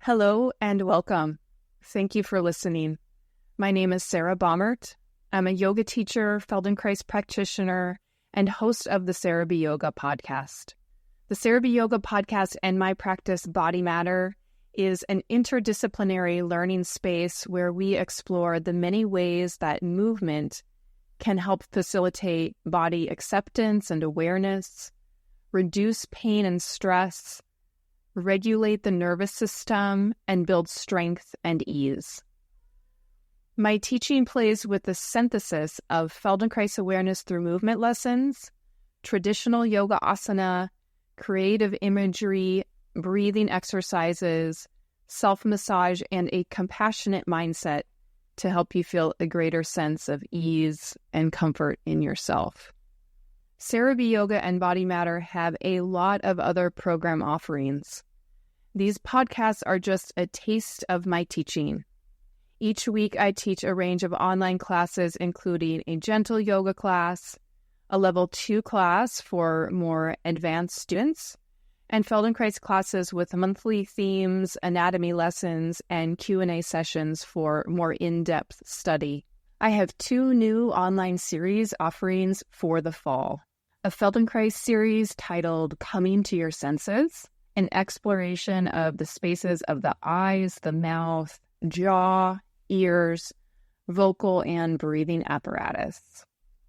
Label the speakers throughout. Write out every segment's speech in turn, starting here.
Speaker 1: Hello and welcome. Thank you for listening. My name is Sarah Baumert. I'm a yoga teacher, Feldenkrais practitioner, and host of the Sarah B. Yoga podcast. The Sarah B. Yoga podcast and my practice, Body Matter, is an interdisciplinary learning space where we explore the many ways that movement can help facilitate body acceptance and awareness, reduce pain and stress, regulate the nervous system, and build strength and ease. My teaching plays with the synthesis of Feldenkrais awareness through movement lessons, traditional yoga asana, creative imagery, breathing exercises, self-massage, and a compassionate mindset to help you feel a greater sense of ease and comfort in yourself. Sarah B. Yoga and Body Matter have a lot of other program offerings. These podcasts are just a taste of my teaching. Each week I teach a range of online classes, including a gentle yoga class, a level 2 class for more advanced students, and Feldenkrais classes with monthly themes, anatomy lessons, and Q&A sessions for more in-depth study. I have 2 new online series offerings for the fall. A Feldenkrais series titled Coming to Your Senses, an exploration of the spaces of the eyes, the mouth, jaw, ears, vocal and breathing apparatus.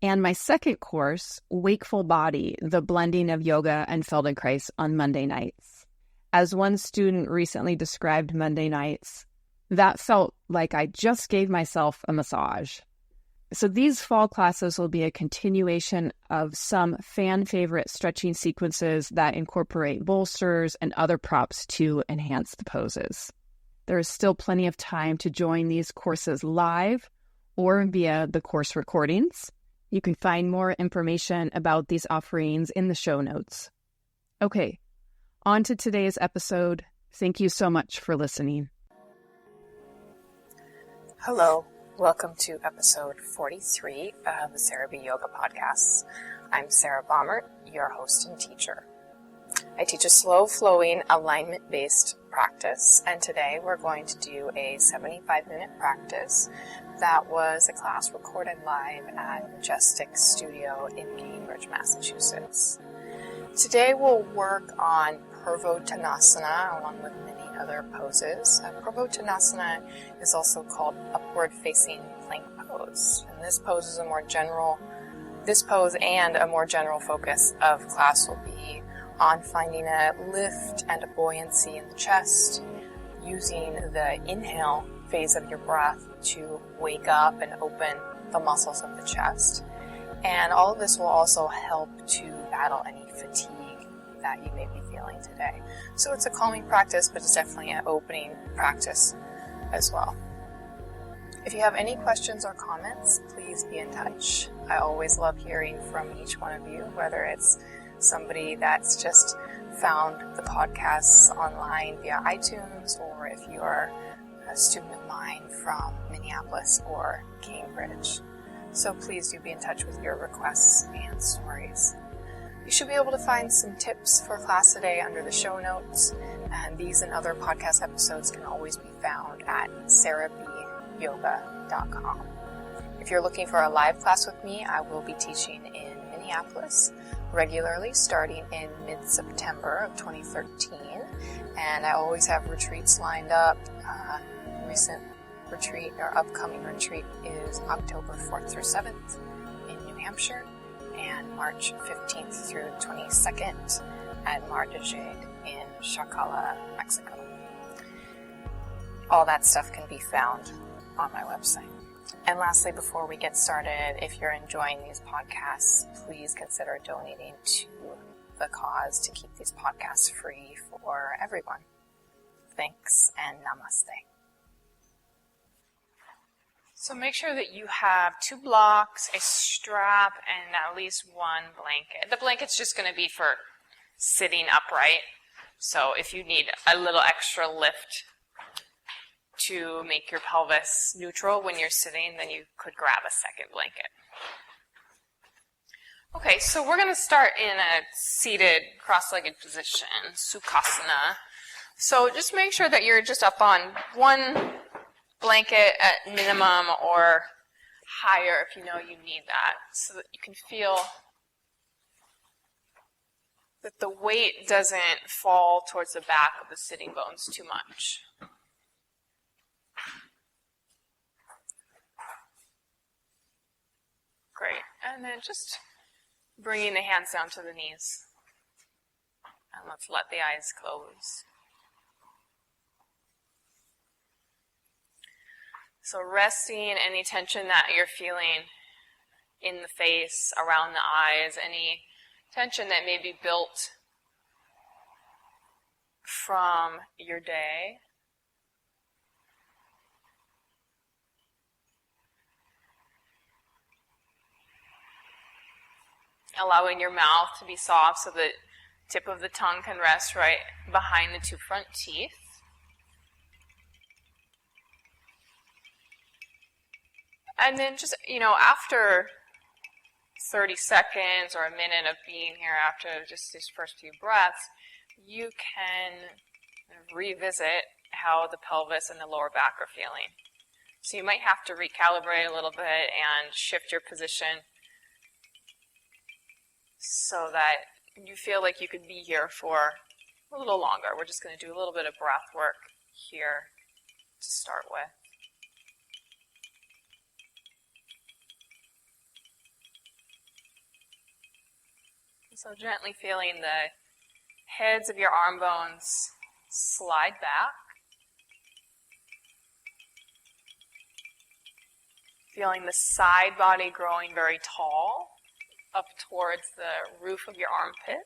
Speaker 1: And my second course, Wakeful Body, the blending of yoga and Feldenkrais on Monday nights. As one student recently described Monday nights, that felt like I just gave myself a massage. So these fall classes will be a continuation of some fan favorite stretching sequences that incorporate bolsters and other props to enhance the poses. There is still plenty of time to join these courses live or via the course recordings. You can find more information about these offerings in the show notes. Okay, on to today's episode. Thank you so much for listening.
Speaker 2: Hello. Welcome to episode 43 of the Sarah B. Yoga podcast. I'm Sarah Baumert, your host and teacher. I teach a slow-flowing, alignment-based practice, and today we're going to do a 75-minute practice that was a class recorded live at Majestic Studio in Cambridge, Massachusetts. Today we'll work on Purvottanasana along with many other poses. Purvottanasana is also called upward-facing plank pose, and this pose and a more general focus of class will be on finding a lift and a buoyancy in the chest, using the inhale phase of your breath to wake up and open the muscles of the chest. And all of this will also help to battle any fatigue that you may be feeling today. So it's a calming practice, but it's definitely an opening practice as well. If you have any questions or comments, please be in touch. I always love hearing from each one of you, whether it's somebody that's just found the podcasts online via iTunes, or if you're a student of mine from Minneapolis or Cambridge. So please do be in touch with your requests and stories. You should be able to find some tips for class today under the show notes, and these and other podcast episodes can always be found at sarahbyoga.com. If you're looking for a live class with me, I will be teaching in Minneapolis regularly starting in mid-September of 2013, and I always have retreats lined up. Recent retreat or upcoming retreat is October 4th through 7th in New Hampshire, and March 15th through 22nd at Mar de Jade in Chacala, Mexico. All that stuff can be found on my website. And lastly, before we get started, if you're enjoying these podcasts, please consider donating to the cause to keep these podcasts free for everyone. Thanks and namaste. So make sure that you have 2 blocks, a strap, and at least 1 blanket. The blanket's just going to be for sitting upright. So if you need a little extra lift to make your pelvis neutral when you're sitting, then you could grab a second blanket. Okay, so we're going to start in a seated cross-legged position, Sukhasana. So just make sure that you're just up on one blanket at minimum or higher if you know you need that, so that you can feel that the weight doesn't fall towards the back of the sitting bones too much. Great. And then just bringing the hands down to the knees. And let's let the eyes close. So resting any tension that you're feeling in the face, around the eyes, any tension that may be built from your day. Allowing your mouth to be soft so the tip of the tongue can rest right behind the two front teeth. And then just, after 30 seconds or a minute of being here, after just these first few breaths, you can revisit how the pelvis and the lower back are feeling. So you might have to recalibrate a little bit and shift your position so that you feel like you could be here for a little longer. We're just going to do a little bit of breath work here to start with. So gently feeling the heads of your arm bones slide back. Feeling the side body growing very tall up towards the roof of your armpit.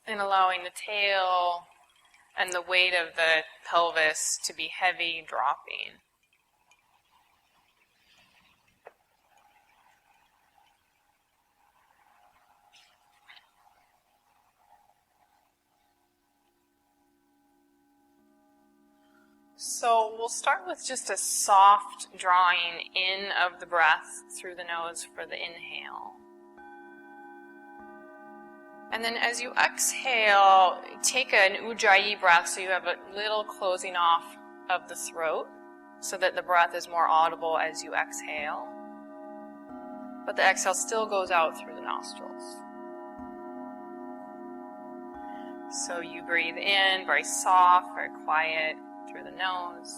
Speaker 2: And allowing the tail and the weight of the pelvis to be heavy, dropping. So we'll start with just a soft drawing in of the breath through the nose for the inhale. And then as you exhale, take an ujjayi breath, so you have a little closing off of the throat, so that the breath is more audible as you exhale. But the exhale still goes out through the nostrils. So you breathe in, very soft, very quiet, through the nose.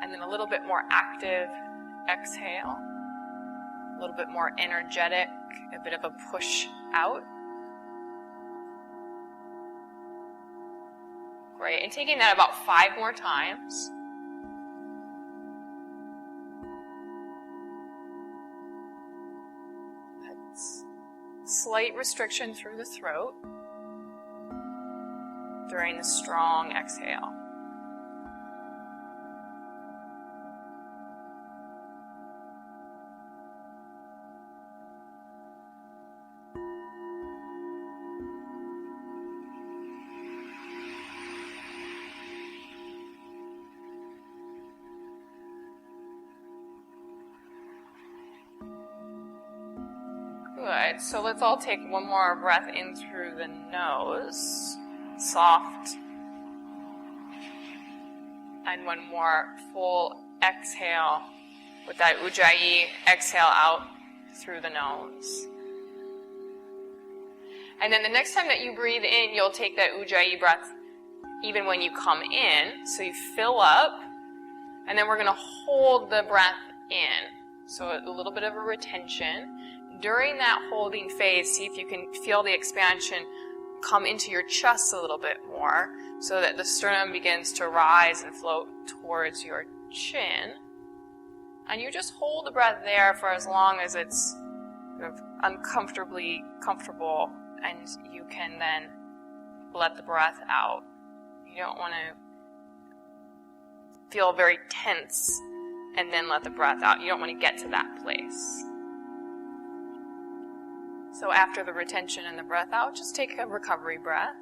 Speaker 2: And then a little bit more active exhale. A little bit more energetic, a bit of a push out. Great, and taking that about 5 more times. That's slight restriction through the throat during the strong exhale. Good. So let's all take one more breath in through the nose. Soft. And one more full exhale with that ujjayi exhale out through the nose. And then the next time that you breathe in, you'll take that ujjayi breath even when you come in. So you fill up, and then we're going to hold the breath in. So a little bit of a retention. During that holding phase, see if you can feel the expansion come into your chest a little bit more so that the sternum begins to rise and float towards your chin. And you just hold the breath there for as long as it's sort of uncomfortably comfortable, and you can then let the breath out. You don't want to feel very tense and then let the breath out. You don't want to get to that place. So after the retention and the breath out, just take a recovery breath.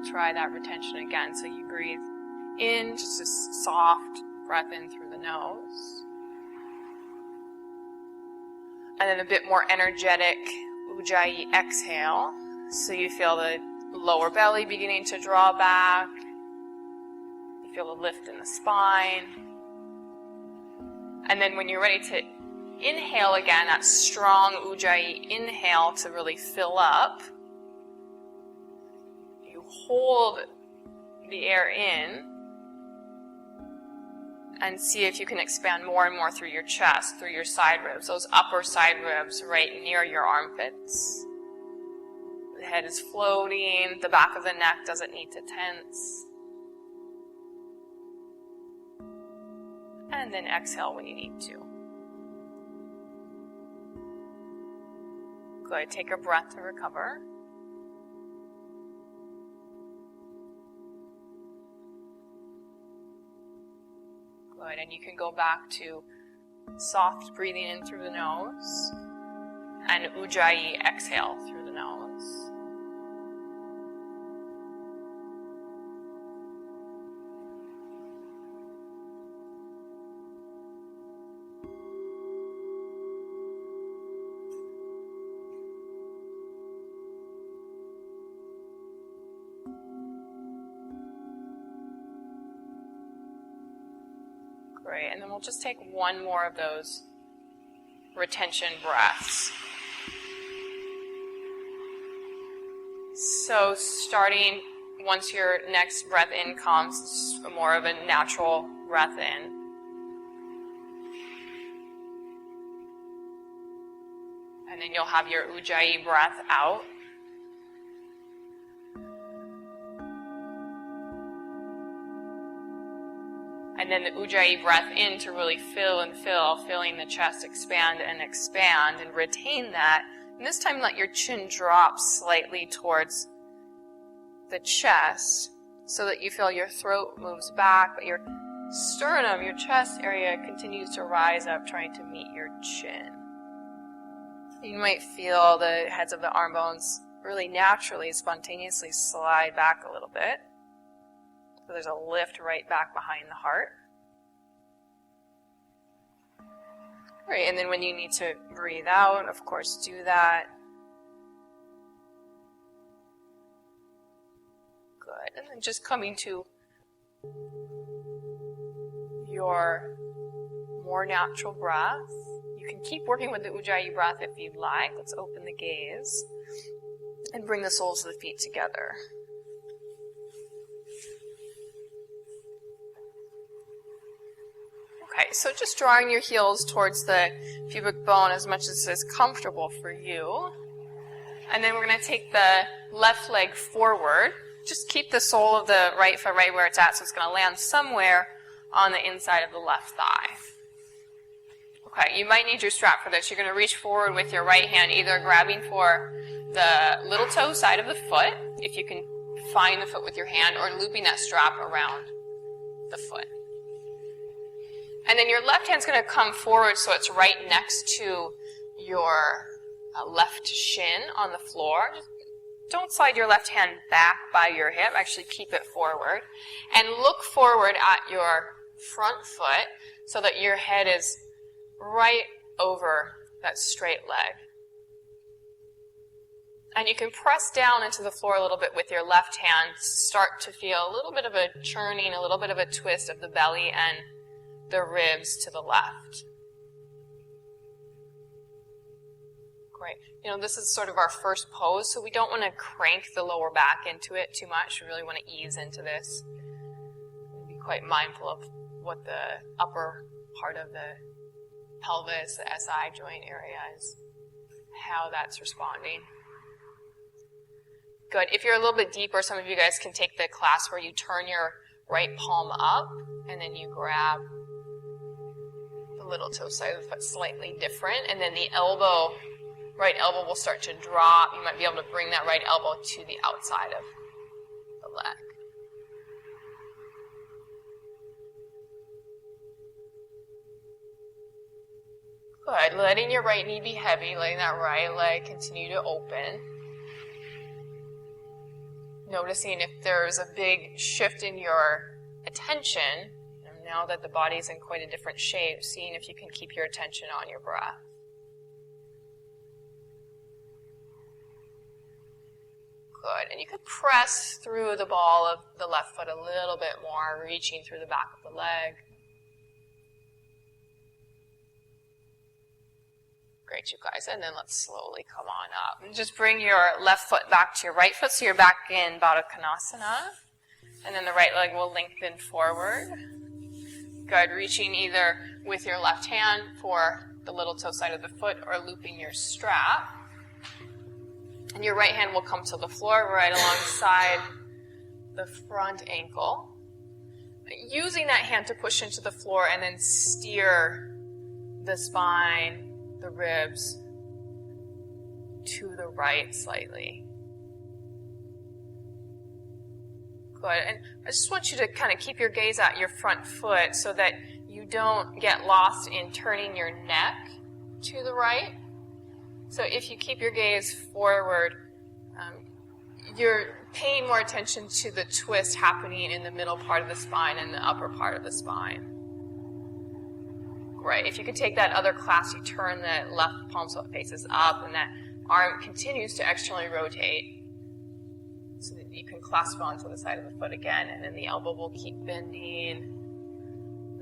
Speaker 2: try that retention again. So you breathe in, just a soft breath in through the nose. And then a bit more energetic Ujjayi exhale. So you feel the lower belly beginning to draw back. You feel a lift in the spine. And then when you're ready to inhale again, that strong Ujjayi inhale to really fill up, you hold the air in and see if you can expand more and more through your chest, through your side ribs, those upper side ribs right near your armpits. The head is floating, the back of the neck doesn't need to tense. And then exhale when you need to. Good. Take a breath to recover. Good. And you can go back to soft breathing in through the nose and Ujjayi exhale through the nose. Great, and then we'll just take one more of those retention breaths. So starting once your next breath in comes, it's more of a natural breath in. And then you'll have your Ujjayi breath out. And then the Ujjayi breath in to really fill and fill, feeling the chest expand and retain that. And this time let your chin drop slightly towards the chest so that you feel your throat moves back, but your sternum, your chest area continues to rise up, trying to meet your chin. You might feel the heads of the arm bones really naturally, spontaneously slide back a little bit. So there's a lift right back behind the heart. Right, and then when you need to breathe out, of course, do that. Good. And then just coming to your more natural breath. You can keep working with the Ujjayi breath if you'd like. Let's open the gaze and bring the soles of the feet together. Okay, so just drawing your heels towards the pubic bone as much as is comfortable for you. And then we're going to take the left leg forward. Just keep the sole of the right foot right where it's at, so it's going to land somewhere on the inside of the left thigh. Okay, you might need your strap for this. You're going to reach forward with your right hand, either grabbing for the little toe side of the foot, if you can find the foot with your hand, or looping that strap around the foot. And then your left hand's going to come forward so it's right next to your left shin on the floor. Don't slide your left hand back by your hip. Actually keep it forward. And look forward at your front foot so that your head is right over that straight leg. And you can press down into the floor a little bit with your left hand. Start to feel a little bit of a churning, a little bit of a twist of the belly and the ribs to the left. Great. You know, this is sort of our first pose, so we don't want to crank the lower back into it too much. We really want to ease into this. Be quite mindful of what the upper part of the pelvis, the SI joint area is, how that's responding. Good. If you're a little bit deeper, some of you guys can take the class where you turn your right palm up and then you grab little toe side of the foot slightly different, and then the elbow, right elbow will start to drop. You might be able to bring that right elbow to the outside of the leg. Good. Letting your right knee be heavy, letting that right leg continue to open. noticing if there's a big shift in your attention, now that the body's in quite a different shape, seeing if you can keep your attention on your breath. Good. And you could press through the ball of the left foot a little bit more, reaching through the back of the leg. Great, you guys. And then let's slowly come on up. And just bring your left foot back to your right foot, so you're back in Purvottanasana. And then the right leg will lengthen forward. Good. Reaching either with your left hand for the little toe side of the foot or looping your strap. And your right hand will come to the floor right alongside the front ankle. Using that hand to push into the floor and then steer the spine, the ribs, to the right slightly. Good. And I just want you to kind of keep your gaze at your front foot so that you don't get lost in turning your neck to the right. So if you keep your gaze forward, you're paying more attention to the twist happening in the middle part of the spine and the upper part of the spine. Great. If you could take that other class, you turn the left palm so it faces up and that arm continues to externally rotate so that you can clasp onto the side of the foot again, and then the elbow will keep bending,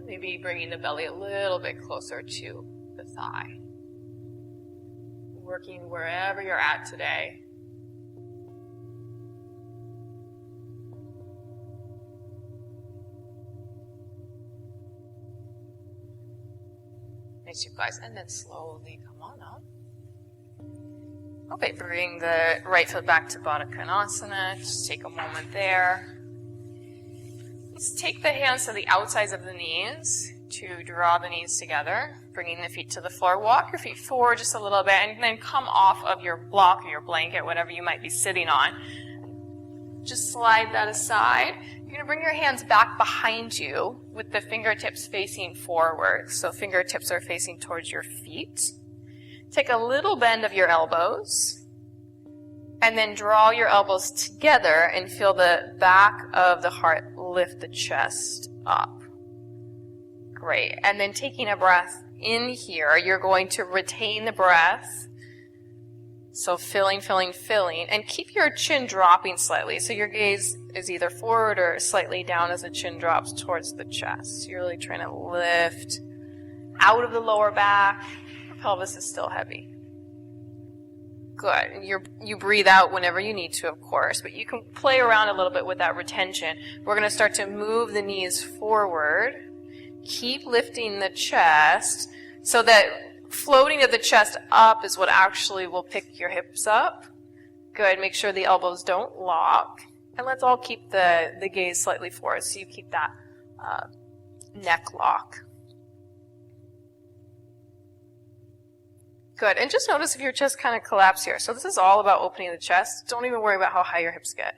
Speaker 2: maybe bringing the belly a little bit closer to the thigh. Working wherever you're at today. Nice, you guys. And then slowly come on up. Okay, bring the right foot back to Purvottanasana. Just take a moment there. Just take the hands to the outsides of the knees to draw the knees together, bringing the feet to the floor. Walk your feet forward just a little bit and then come off of your block or your blanket, whatever you might be sitting on. Just slide that aside. You're going to bring your hands back behind you with the fingertips facing forward. So fingertips are facing towards your feet. Take a little bend of your elbows and then draw your elbows together and feel the back of the heart lift the chest up. Great. And then taking a breath in here, you're going to retain the breath. So filling, and keep your chin dropping slightly. So your gaze is either forward or slightly down as the chin drops towards the chest. You're really trying to lift out of the lower back. The pelvis is still heavy. Good. And you breathe out whenever you need to, of course, but you can play around a little bit with that retention. We're going to start to move the knees forward. Keep lifting the chest so that floating of the chest up is what actually will pick your hips up. Good. Make sure the elbows don't lock. And let's all keep the gaze slightly forward so you keep that neck lock. Good. And just notice if your chest kind of collapses here. So this is all about opening the chest. Don't even worry about how high your hips get.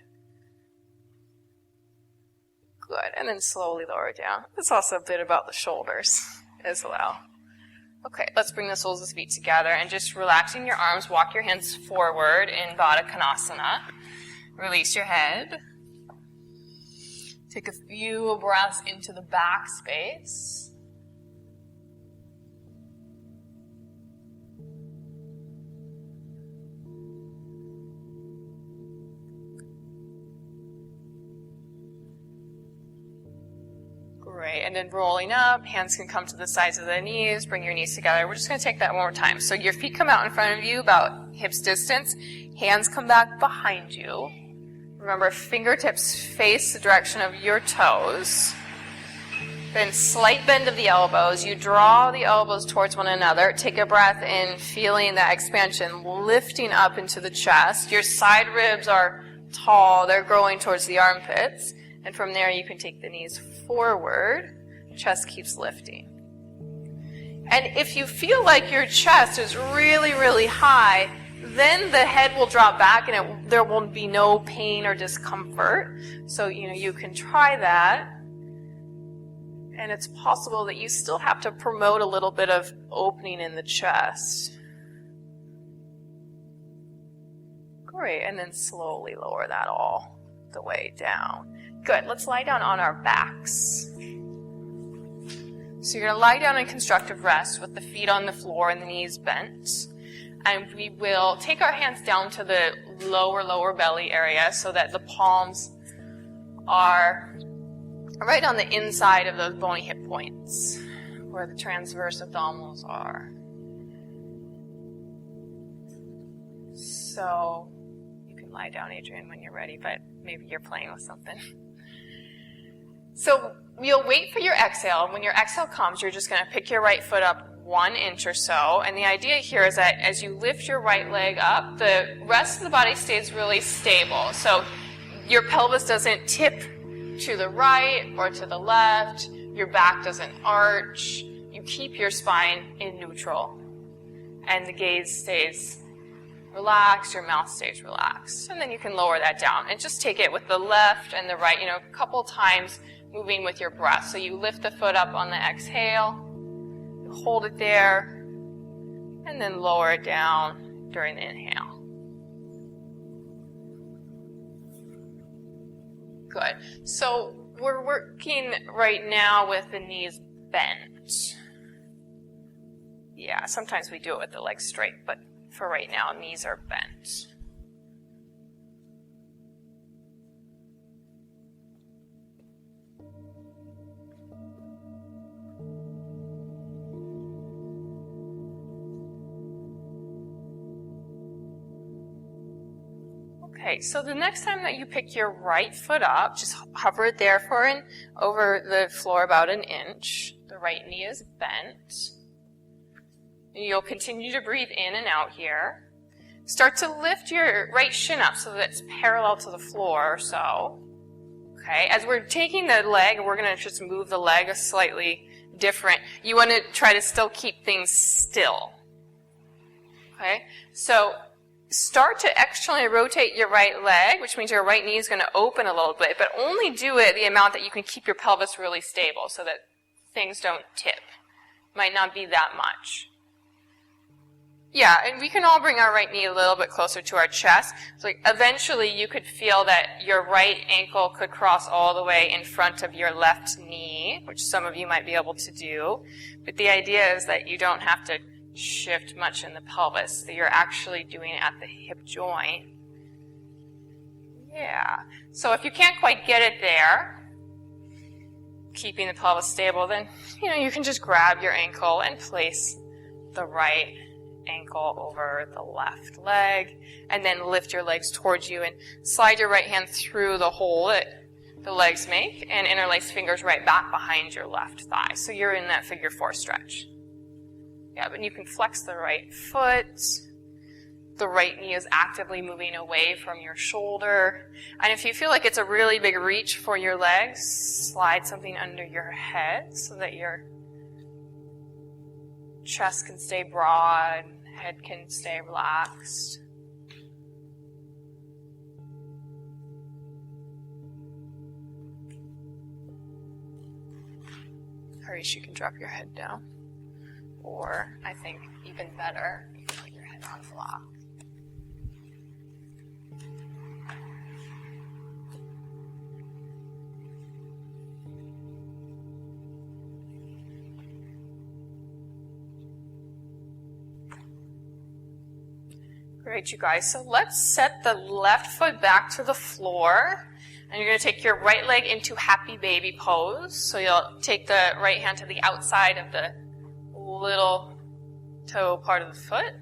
Speaker 2: Good. And then slowly lower it down. It's also a bit about the shoulders as well. Okay, let's bring the soles of the feet together and just relaxing your arms, walk your hands forward in Purvottanasana. Release your head. Take a few breaths into the back space. Great, and then rolling up, hands can come to the sides of the knees, bring your knees together. We're just going to take that one more time. So your feet come out in front of you about hips distance, hands come back behind you. Remember, fingertips face the direction of your toes. Then slight bend of the elbows. You draw the elbows towards one another. Take a breath in, feeling that expansion, lifting up into the chest. Your side ribs are tall. They're growing towards the armpits. And from there, you can take the knees forward. Chest keeps lifting. And if you feel like your chest is really, really high, then the head will drop back and there will be no pain or discomfort. So, you can try that. And it's possible that you still have to promote a little bit of opening in the chest. Great. And then slowly lower that all the way down. Good. Let's lie down on our backs. So you're going to lie down in constructive rest with the feet on the floor and the knees bent. And we will take our hands down to the lower belly area so that the palms are right on the inside of those bony hip points where the transverse abdominals are. So you can lie down, Adrian, when you're ready, but maybe you're playing with something. So you'll wait for your exhale. When your exhale comes, you're just going to pick your right foot up 1 inch or so. And the idea here is that as you lift your right leg up, the rest of the body stays really stable. So your pelvis doesn't tip to the right or to the left. Your back doesn't arch. You keep your spine in neutral. And the gaze stays relaxed, your mouth stays relaxed. And then you can lower that down. And just take it with the left and the right, a couple times moving with your breath. So you lift the foot up on the exhale, you hold it there, and then lower it down during the inhale. Good. So we're working right now with the knees bent. Yeah, sometimes we do it with the legs straight, but for right now, knees are bent. Okay, so the next time that you pick your right foot up, just hover it there over the floor about 1 inch. The right knee is bent. And you'll continue to breathe in and out here. Start to lift your right shin up so that it's parallel to the floor or so. Okay, as we're taking the leg, we're going to just move the leg slightly different. You want to try to still keep things still. Okay, so start to externally rotate your right leg, which means your right knee is going to open a little bit, but only do it the amount that you can keep your pelvis really stable so that things don't tip. Might not be that much. Yeah, and we can all bring our right knee a little bit closer to our chest. So eventually you could feel that your right ankle could cross all the way in front of your left knee, which some of you might be able to do. But the idea is that you don't have to shift much in the pelvis, that you're actually doing it at the hip joint. Yeah. So if you can't quite get it there, keeping the pelvis stable, then you can just grab your ankle and place the right ankle over the left leg, and then lift your legs towards you and slide your right hand through the hole that the legs make and interlace fingers right back behind your left thigh. So you're in that figure 4 stretch. Yeah, but you can flex the right foot. The right knee is actively moving away from your shoulder. And if you feel like it's a really big reach for your legs, slide something under your head so that your chest can stay broad, head can stay relaxed. Harish, you can drop your head down. Or, I think, even better, you can put your head on block. Great, you guys. So let's set the left foot back to the floor. And you're going to take your right leg into happy baby pose. So you'll take the right hand to the outside of the little toe part of the foot.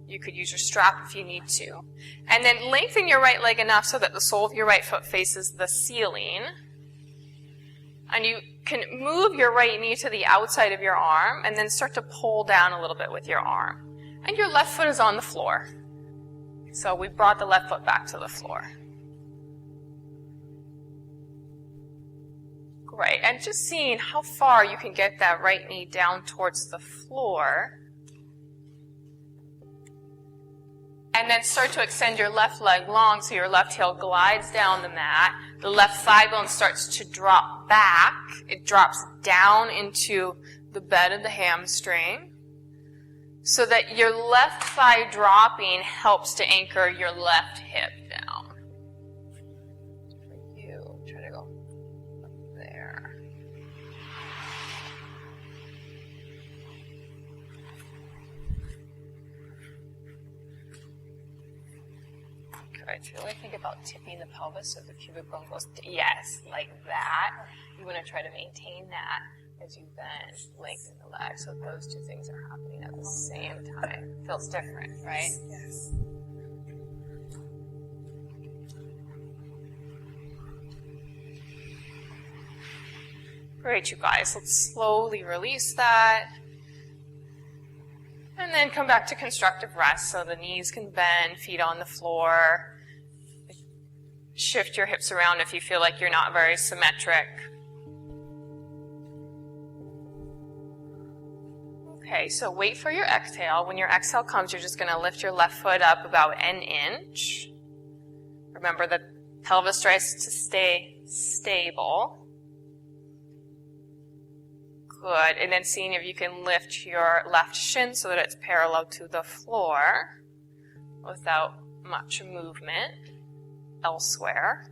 Speaker 2: You could use your strap if you need to. And then lengthen your right leg enough so that the sole of your right foot faces the ceiling. And you can move your right knee to the outside of your arm and then start to pull down a little bit with your arm. And your left foot is on the floor. So we brought the left foot back to the floor. Great, and just seeing how far you can get that right knee down towards the floor. And then start to extend your left leg long so your left heel glides down the mat. The left thigh bone starts to drop back. It drops down into the bed of the hamstring so that your left thigh dropping helps to anchor your left hip down. Good. So really think about tipping the pelvis so the pubic bone goes, yes, like that. You want to try to maintain that as you then lengthen the leg. So those two things are happening at the same time. Feels different, right?
Speaker 3: Yes.
Speaker 2: Great, you guys. Let's slowly release that. And then come back to constructive rest. So the knees can bend, feet on the floor. Shift your hips around if you feel like you're not very symmetric. Okay, so wait for your exhale. When your exhale comes, you're just going to lift your left foot up about an inch. Remember, the pelvis tries to stay stable. Good. And then seeing if you can lift your left shin so that it's parallel to the floor without much movement elsewhere.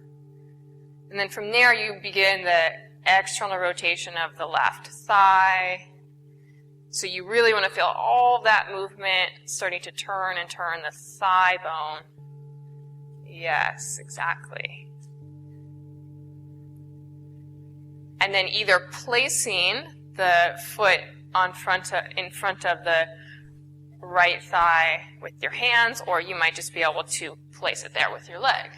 Speaker 2: And then from there, you begin the external rotation of the left thigh. So you really want to feel all that movement starting to turn and turn the thigh bone. Yes, exactly. And then either placing the foot in front of the right thigh with your hands, or you might just be able to place it there with your leg.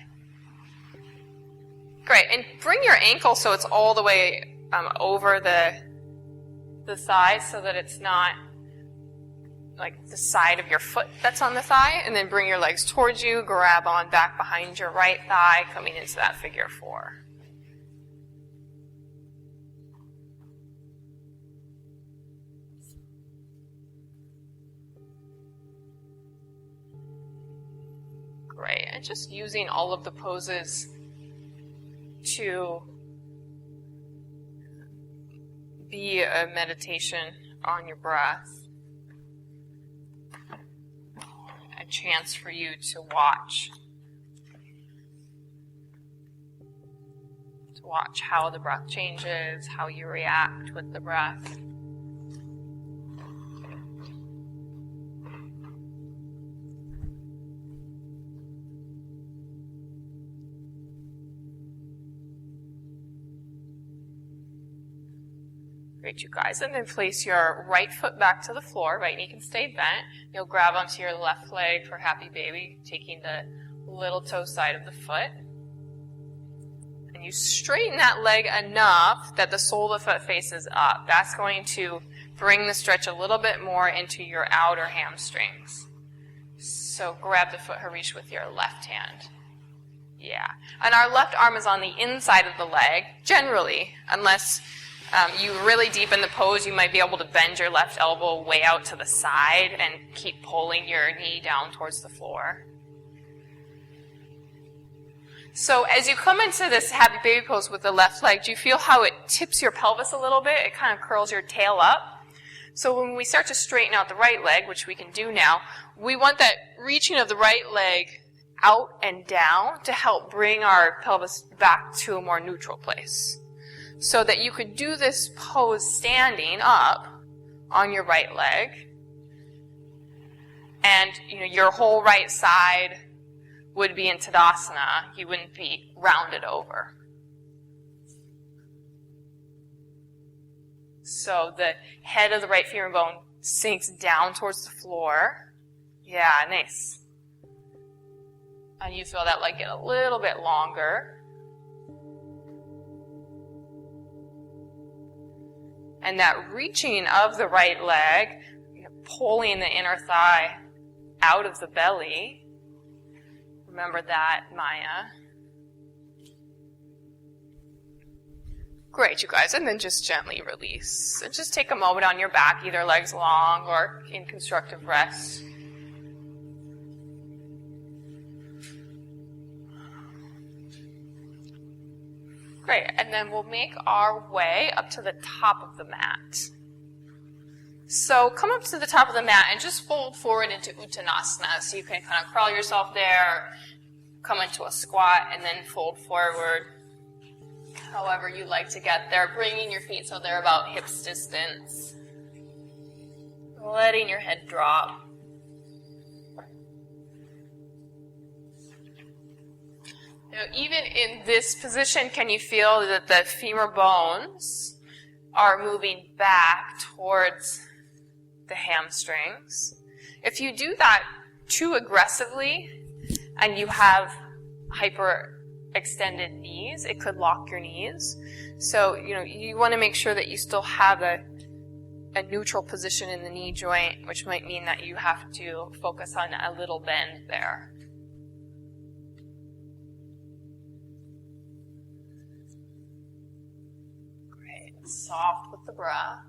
Speaker 2: Great, and bring your ankle so it's all the way over the thigh so that it's not like the side of your foot that's on the thigh, and then bring your legs towards you, grab on back behind your right thigh, coming into that figure four. Great, and just using all of the poses to be a meditation on your breath. A chance for you to watch how the breath changes, how you react with the breath. Great, you guys. And then place your right foot back to the floor. Right knee can stay bent. You'll grab onto your left leg for happy baby, taking the little toe side of the foot. And you straighten that leg enough that the sole of the foot faces up. That's going to bring the stretch a little bit more into your outer hamstrings. So grab the foot Harish with your left hand. Yeah. And our left arm is on the inside of the leg, generally, unless you really deepen the pose, you might be able to bend your left elbow way out to the side and keep pulling your knee down towards the floor. So as you come into this happy baby pose with the left leg, do you feel how it tips your pelvis a little bit? It kind of curls your tail up. So when we start to straighten out the right leg, which we can do now, we want that reaching of the right leg out and down to help bring our pelvis back to a more neutral place. So that you could do this pose standing up on your right leg. And your whole right side would be in Tadasana. You wouldn't be rounded over. So the head of the right femur bone sinks down towards the floor. Yeah, nice. And you feel that leg get a little bit longer. And that reaching of the right leg, pulling the inner thigh out of the belly. Remember that, Maya. Great, you guys. And then just gently release. And just take a moment on your back, either legs long or in constructive rest. Great, and then we'll make our way up to the top of the mat. So come up to the top of the mat and just fold forward into Uttanasana. So you can kind of crawl yourself there, come into a squat, and then fold forward however you like to get there. Bringing your feet so they're about hips distance. Letting your head drop. Now, even in this position, can you feel that the femur bones are moving back towards the hamstrings? If you do that too aggressively and you have hyperextended knees, it could lock your knees. So, you want to make sure that you still have a neutral position in the knee joint, which might mean that you have to focus on a little bend there. Great. Soft with the breath.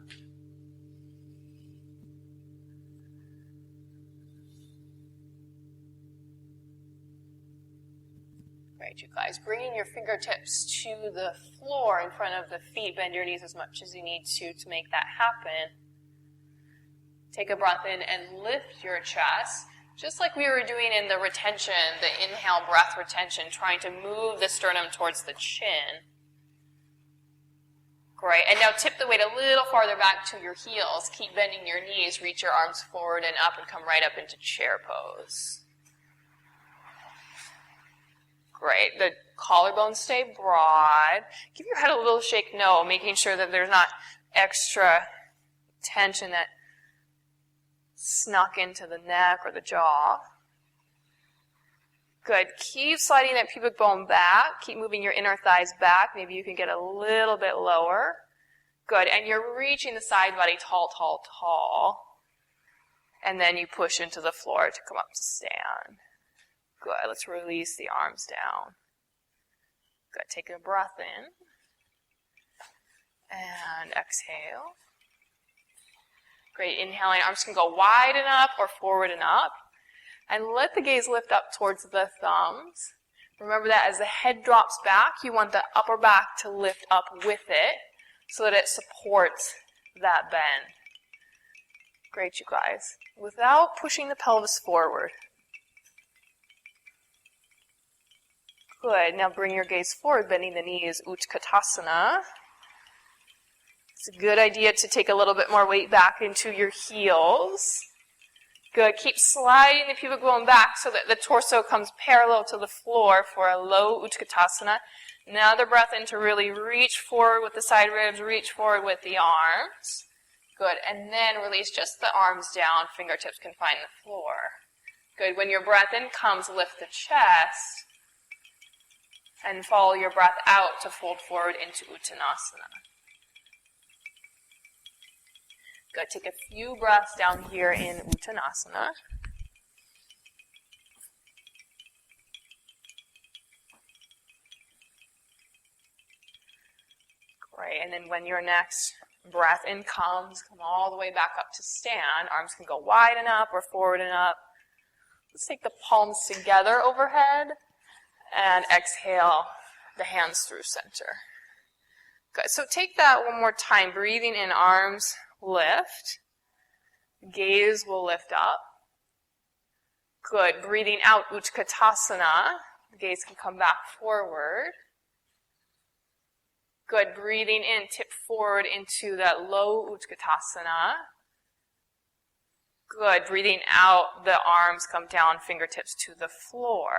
Speaker 2: Great, you guys. Bringing your fingertips to the floor in front of the feet. Bend your knees as much as you need to make that happen. Take a breath in and lift your chest, just like we were doing in the retention, the inhale breath retention, trying to move the sternum towards the chin. Great. And now tip the weight a little farther back to your heels. Keep bending your knees. Reach your arms forward and up and come right up into chair pose. Great. The collarbones stay broad. Give your head a little shake no, making sure that there's not extra tension that snuck into the neck or the jaw. Good. Keep sliding that pubic bone back. Keep moving your inner thighs back. Maybe you can get a little bit lower. Good. And you're reaching the side body tall, tall, tall. And then you push into the floor to come up to stand. Good. Let's release the arms down. Good. Take a breath in. And exhale. Great. Inhaling, arms can go wide and up or forward and up. And let the gaze lift up towards the thumbs. Remember that as the head drops back, you want the upper back to lift up with it so that it supports that bend. Great, you guys. Without pushing the pelvis forward. Good. Now bring your gaze forward, bending the knees, Utkatasana. It's a good idea to take a little bit more weight back into your heels. Good. Keep sliding the pubic bone back so that the torso comes parallel to the floor for a low Utkatasana. Another breath in to really reach forward with the side ribs, reach forward with the arms. Good. And then release just the arms down, fingertips can find the floor. Good. When your breath in comes, lift the chest. And follow your breath out to fold forward into Uttanasana. Good. Take a few breaths down here in Uttanasana. Great. And then when your next breath in comes, come all the way back up to stand. Arms can go wide and up or forward and up. Let's take the palms together overhead. And exhale the hands through center. Good. So take that one more time. Breathing in, arms lift. Gaze will lift up. Good. Breathing out, Utkatasana. Gaze can come back forward. Good. Breathing in, tip forward into that low Utkatasana. Good. Breathing out, the arms come down, fingertips to the floor.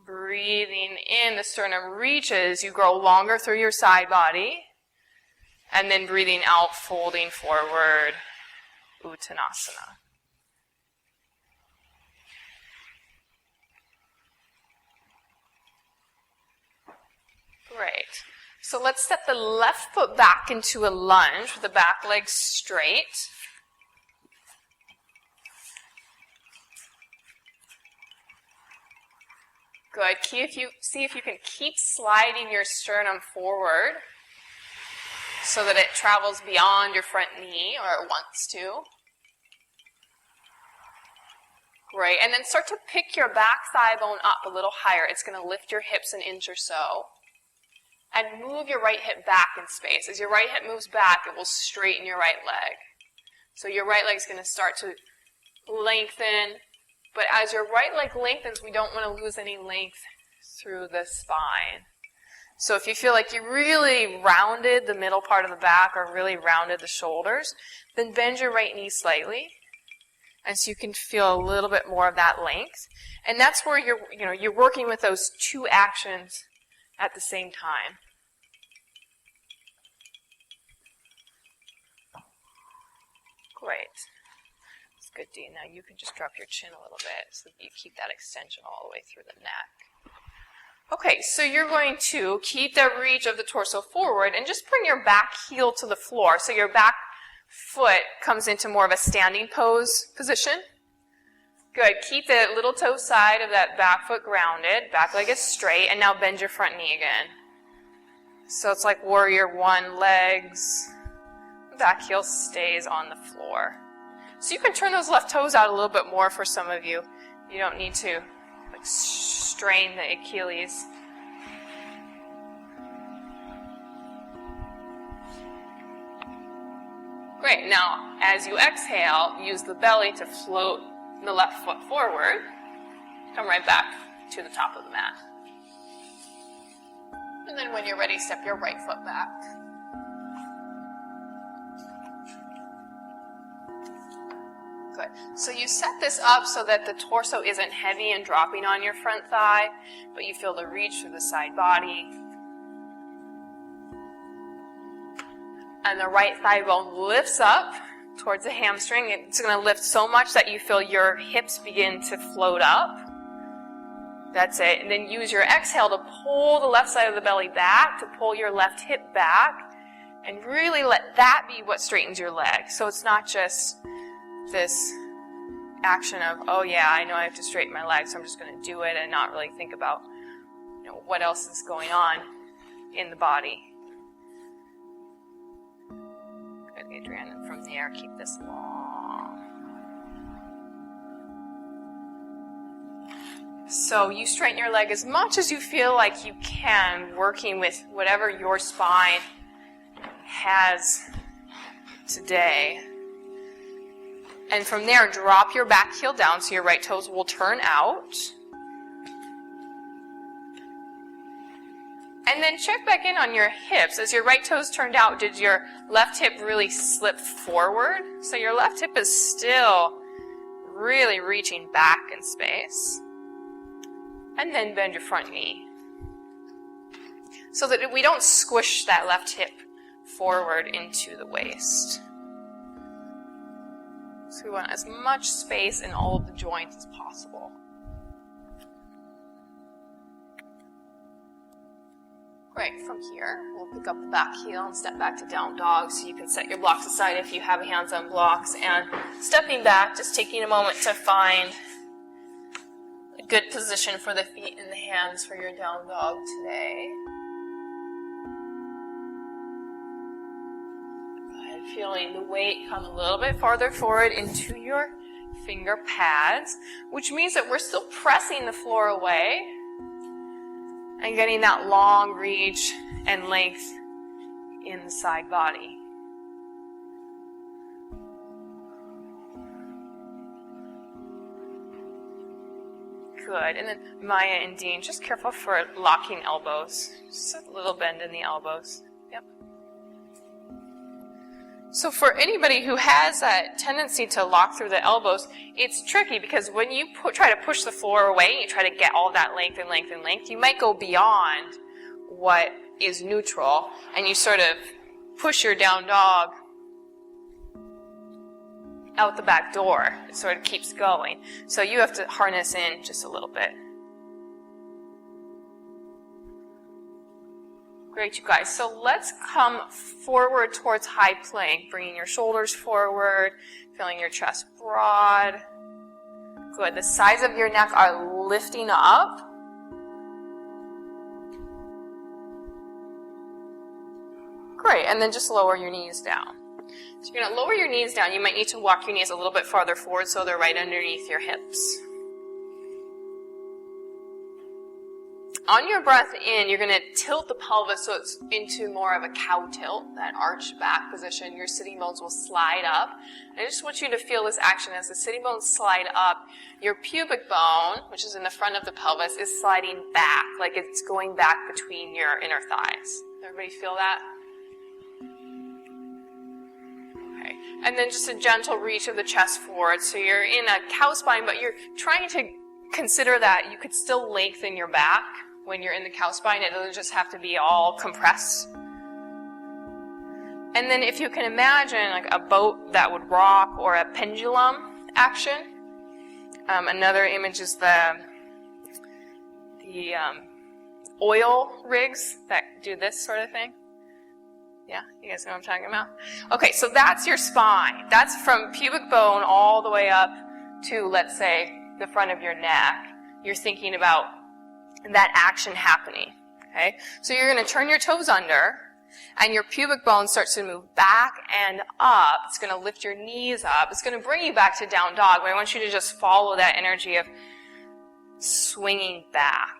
Speaker 2: Breathing in, the sternum reaches, you grow longer through your side body. And then breathing out, folding forward, Uttanasana. Great. So let's step the left foot back into a lunge with the back leg straight. Good. See if you can keep sliding your sternum forward so that it travels beyond your front knee, or it wants to. Great. And then start to pick your back thigh bone up a little higher. It's going to lift your hips an inch or so. And move your right hip back in space. As your right hip moves back, it will straighten your right leg. So your right leg is going to start to lengthen. But as your right leg lengthens, we don't want to lose any length through the spine. So if you feel like you really rounded the middle part of the back or really rounded the shoulders, then bend your right knee slightly And so you can feel a little bit more of that length. And that's where you're working with those two actions at the same time. Great. That's good, Dee. Now you can just drop your chin a little bit so that you keep that extension all the way through the neck. Okay, so you're going to keep the reach of the torso forward and just bring your back heel to the floor. So your back foot comes into more of a standing pose position. Good. Keep the little toe side of that back foot grounded. Back leg is straight. And now bend your front knee again. So it's like warrior one, legs. Back heel stays on the floor. So you can turn those left toes out a little bit more for some of you. You don't need to strain the Achilles. Great. Now, as you exhale, use the belly to float the left foot forward. Come right back to the top of the mat. And then when you're ready, step your right foot back. Good. So you set this up so that the torso isn't heavy and dropping on your front thigh, but you feel the reach through the side body. And the right thigh bone lifts up towards the hamstring. It's going to lift so much that you feel your hips begin to float up. That's it. And then use your exhale to pull the left side of the belly back, to pull your left hip back, and really let that be what straightens your leg. So it's not just this action of, oh yeah, I know I have to straighten my leg, so I'm just going to do it and not really think about, what else is going on in the body. Good, Adrienne. And from there, keep this long. So you straighten your leg as much as you feel like you can, working with whatever your spine has today. And from there, drop your back heel down so your right toes will turn out. And then check back in on your hips. As your right toes turned out, did your left hip really slip forward? So your left hip is still really reaching back in space. And then bend your front knee. So that we don't squish that left hip forward into the waist. So we want as much space in all of the joints as possible. Great. From here, we'll pick up the back heel and step back to down dog, so you can set your blocks aside if you have hands on blocks. And stepping back, just taking a moment to find a good position for the feet and the hands for your down dog today. Feeling the weight come a little bit farther forward into your finger pads, which means that we're still pressing the floor away and getting that long reach and length in the side body. Good. And then Maya and Dean, just careful for locking elbows. Just a little bend in the elbows. Yep. So for anybody who has that tendency to lock through the elbows, it's tricky because when you try to push the floor away, you try to get all that length and length and length, you might go beyond what is neutral, and you sort of push your down dog out the back door. It sort of keeps going. So you have to harness in just a little bit. Great, you guys. So let's come forward towards high plank, bringing your shoulders forward, feeling your chest broad. Good. The sides of your neck are lifting up. Great. And then just lower your knees down. So you're going to lower your knees down. You might need to walk your knees a little bit farther forward so they're right underneath your hips. On your breath in, you're going to tilt the pelvis so it's into more of a cow tilt, that arched back position. Your sitting bones will slide up. I just want you to feel this action as the sitting bones slide up. Your pubic bone, which is in the front of the pelvis, is sliding back, like it's going back between your inner thighs. Everybody feel that? Okay. And then just a gentle reach of the chest forward. So you're in a cow spine, but you're trying to consider that you could still lengthen your back when you're in the cow spine. It doesn't just have to be all compressed. And then if you can imagine like a boat that would rock or a pendulum action. Another image is the oil rigs that do this sort of thing. Yeah, you guys know what I'm talking about? Okay, so that's your spine. That's from pubic bone all the way up to, let's say, the front of your neck. You're thinking about that action happening. Okay? So you're going to turn your toes under, and your pubic bone starts to move back and up. It's going to lift your knees up. It's going to bring you back to down dog, but I want you to just follow that energy of swinging back.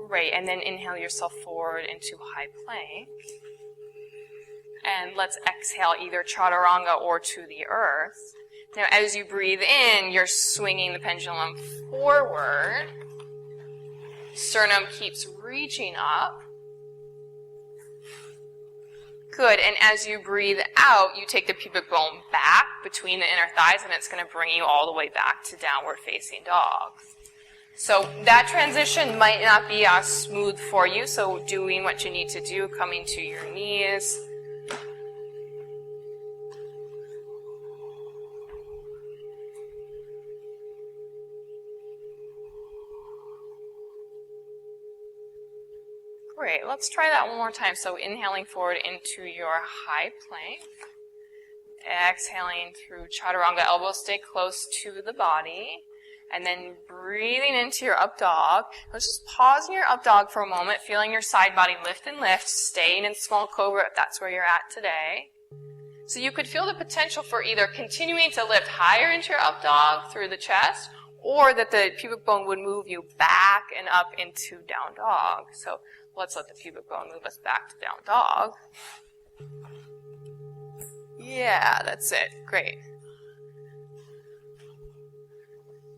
Speaker 2: Great, and then inhale yourself forward into high plank. And let's exhale either chaturanga or to the earth. Now as you breathe in, you're swinging the pendulum forward. Sternum keeps reaching up. Good, and as you breathe out, you take the pubic bone back between the inner thighs, and it's going to bring you all the way back to downward facing dog. So that transition might not be as smooth for you, so doing what you need to do, coming to your knees. Great, let's try that one more time. So inhaling forward into your high plank. Exhaling through chaturanga, elbows stay close to the body. And then breathing into your up dog. Let's just pause in your up dog for a moment, feeling your side body lift and lift, staying in small cobra if that's where you're at today. So you could feel the potential for either continuing to lift higher into your up dog through the chest, or that the pubic bone would move you back and up into down dog. So let's let the pubic bone move us back to down dog. Yeah, that's it. Great.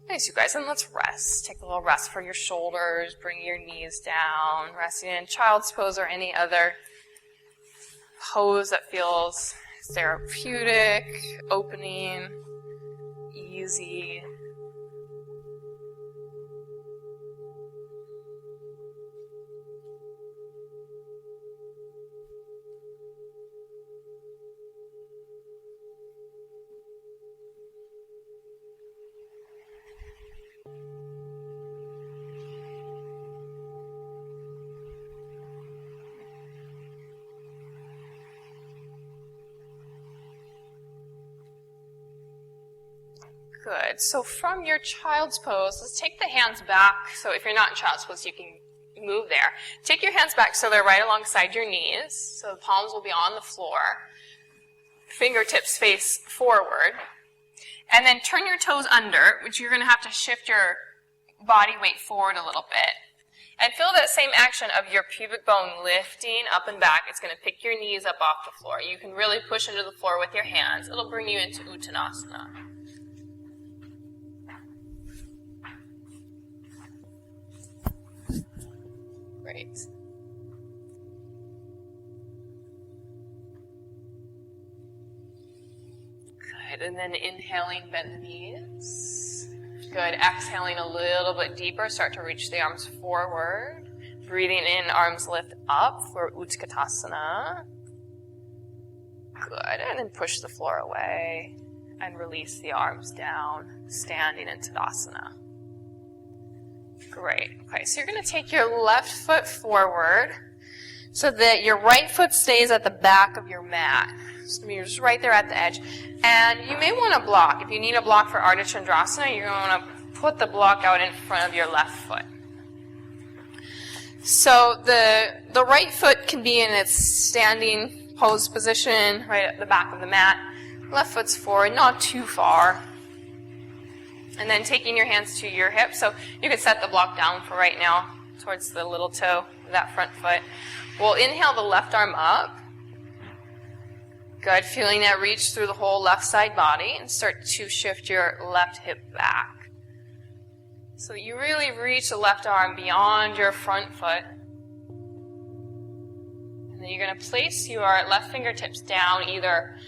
Speaker 2: Nice, you guys, and let's rest. Take a little rest for your shoulders, bring your knees down, resting in child's pose or any other pose that feels therapeutic, opening, easy. Good. So from your child's pose, let's take the hands back. So if you're not in child's pose, you can move there. Take your hands back so they're right alongside your knees. So the palms will be on the floor. Fingertips face forward. And then turn your toes under, which you're going to have to shift your body weight forward a little bit. And feel that same action of your pubic bone lifting up and back. It's going to pick your knees up off the floor. You can really push into the floor with your hands. It'll bring you into Uttanasana. Great. Good, and then inhaling, bend the knees. Good, exhaling a little bit deeper, start to reach the arms forward. Breathing in, arms lift up for Utkatasana. Good, and then push the floor away and release the arms down, standing in Tadasana. Great. Okay, so you're going to take your left foot forward so that your right foot stays at the back of your mat. So you're just right there at the edge. And you may want to block. If you need a block for Ardha Chandrasana, you're going to want to put the block out in front of your left foot. So the right foot can be in its standing pose position, right at the back of the mat. Left foot's forward, not too far. And then taking your hands to your hips. So you could set the block down for right now towards the little toe of that front foot. We'll inhale the left arm up. Good. Feeling that reach through the whole left side body, and start to shift your left hip back. So you really reach the left arm beyond your front foot. And then you're going to place your left fingertips down either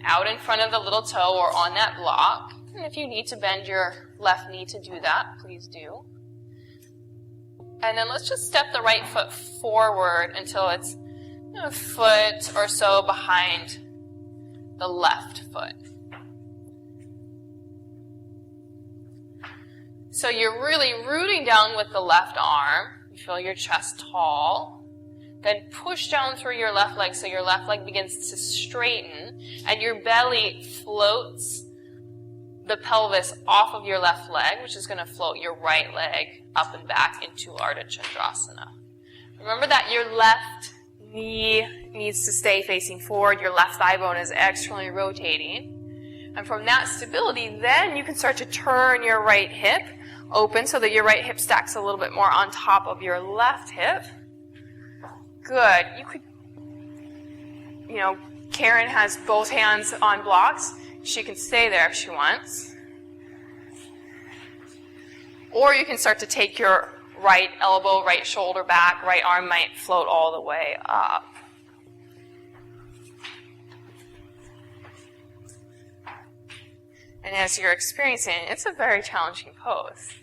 Speaker 2: out in front of the little toe or on that block. And if you need to bend your left knee to do that, please do. And then let's just step the right foot forward until it's a foot or so behind the left foot. So you're really rooting down with the left arm. You feel your chest tall. Then push down through your left leg so your left leg begins to straighten and your belly floats the pelvis off of your left leg, which is going to float your right leg up and back into Ardha Chandrasana. Remember that your left knee needs to stay facing forward. Your left thigh bone is externally rotating. And from that stability, then you can start to turn your right hip open so that your right hip stacks a little bit more on top of your left hip. Good. You could, Karen has both hands on blocks. She can stay there if she wants. Or you can start to take your right elbow, right shoulder back, right arm might float all the way up. And as you're experiencing it, it's a very challenging pose.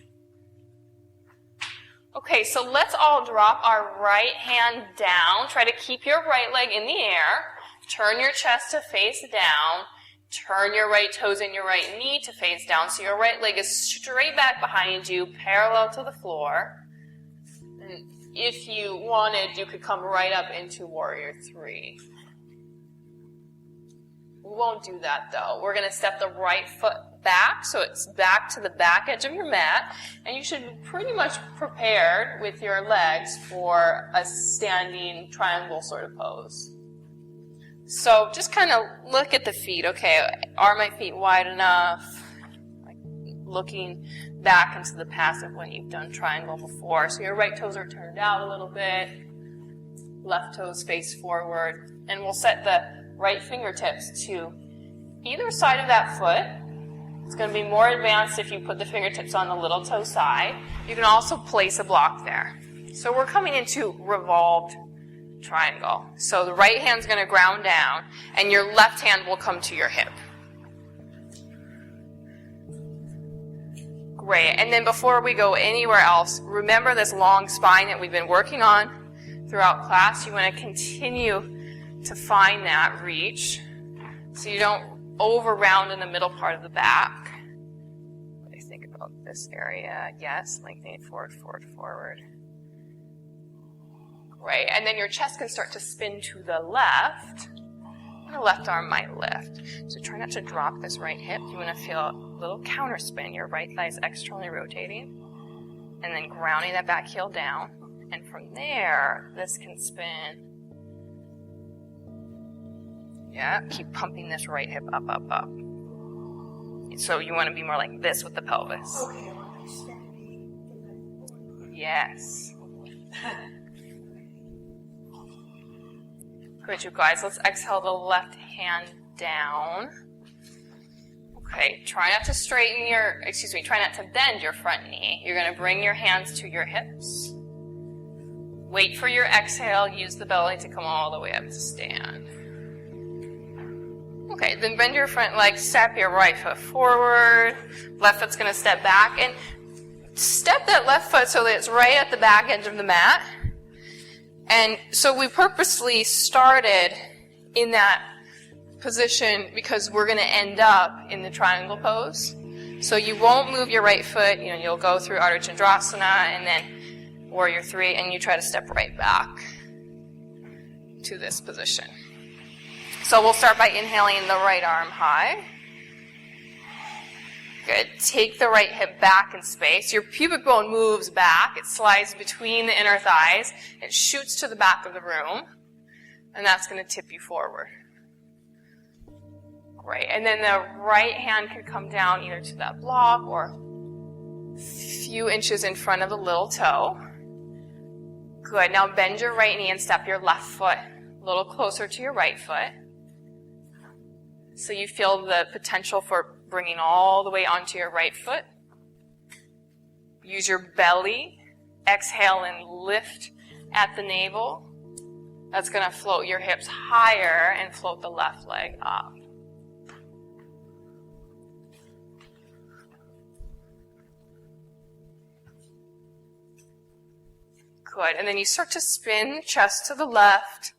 Speaker 2: Okay, so let's all drop our right hand down. Try to keep your right leg in the air. Turn your chest to face down. Turn your right toes and your right knee to face down. So your right leg is straight back behind you, parallel to the floor. And if you wanted, you could come right up into Warrior 3. We won't do that though. We're going to step the right foot back, so it's back to the back edge of your mat, and you should be pretty much prepared with your legs for a standing triangle sort of pose. So just kind of look at the feet. Okay, are my feet wide enough? Like looking back into the past of when you've done triangle before. So your right toes are turned out a little bit, left toes face forward, and we'll set the right fingertips to either side of that foot. It's going to be more advanced if you put the fingertips on the little toe side. You can also place a block there. So we're coming into revolved triangle. So the right hand's going to ground down, and your left hand will come to your hip. Great. And then before we go anywhere else, remember this long spine that we've been working on throughout class. You want to continue to find that reach so you don't over round in the middle part of the back. What do you think about this area? Yes, lengthening it forward, forward, forward. Great. And then your chest can start to spin to the left. And the left arm might lift. So try not to drop this right hip. You want to feel a little counter spin. Your right thigh is externally rotating. And then grounding that back heel down. And from there, this can spin. Yeah, keep pumping this right hip up, up, up. So you want to be more like this with the pelvis.
Speaker 3: Okay, I want to stand.
Speaker 2: Yes. Good, you guys. Let's exhale the left hand down. Okay, try not to try not to bend your front knee. You're going to bring your hands to your hips. Wait for your exhale. Use the belly to come all the way up to stand. Okay, then bend your front leg, step your right foot forward, left foot's going to step back, and step that left foot so that it's right at the back edge of the mat. And so we purposely started in that position because we're going to end up in the triangle pose. So you won't move your right foot, you'll go through Ardha Chandrasana and then Warrior 3, and you try to step right back to this position. So we'll start by inhaling the right arm high. Good. Take the right hip back in space. Your pubic bone moves back. It slides between the inner thighs. It shoots to the back of the room. And that's going to tip you forward. Great. And then the right hand can come down either to that block or a few inches in front of the little toe. Good. Now bend your right knee and step your left foot a little closer to your right foot. So you feel the potential for bringing all the way onto your right foot. Use your belly. Exhale and lift at the navel. That's going to float your hips higher and float the left leg up. Good. And then you start to spin chest to the left.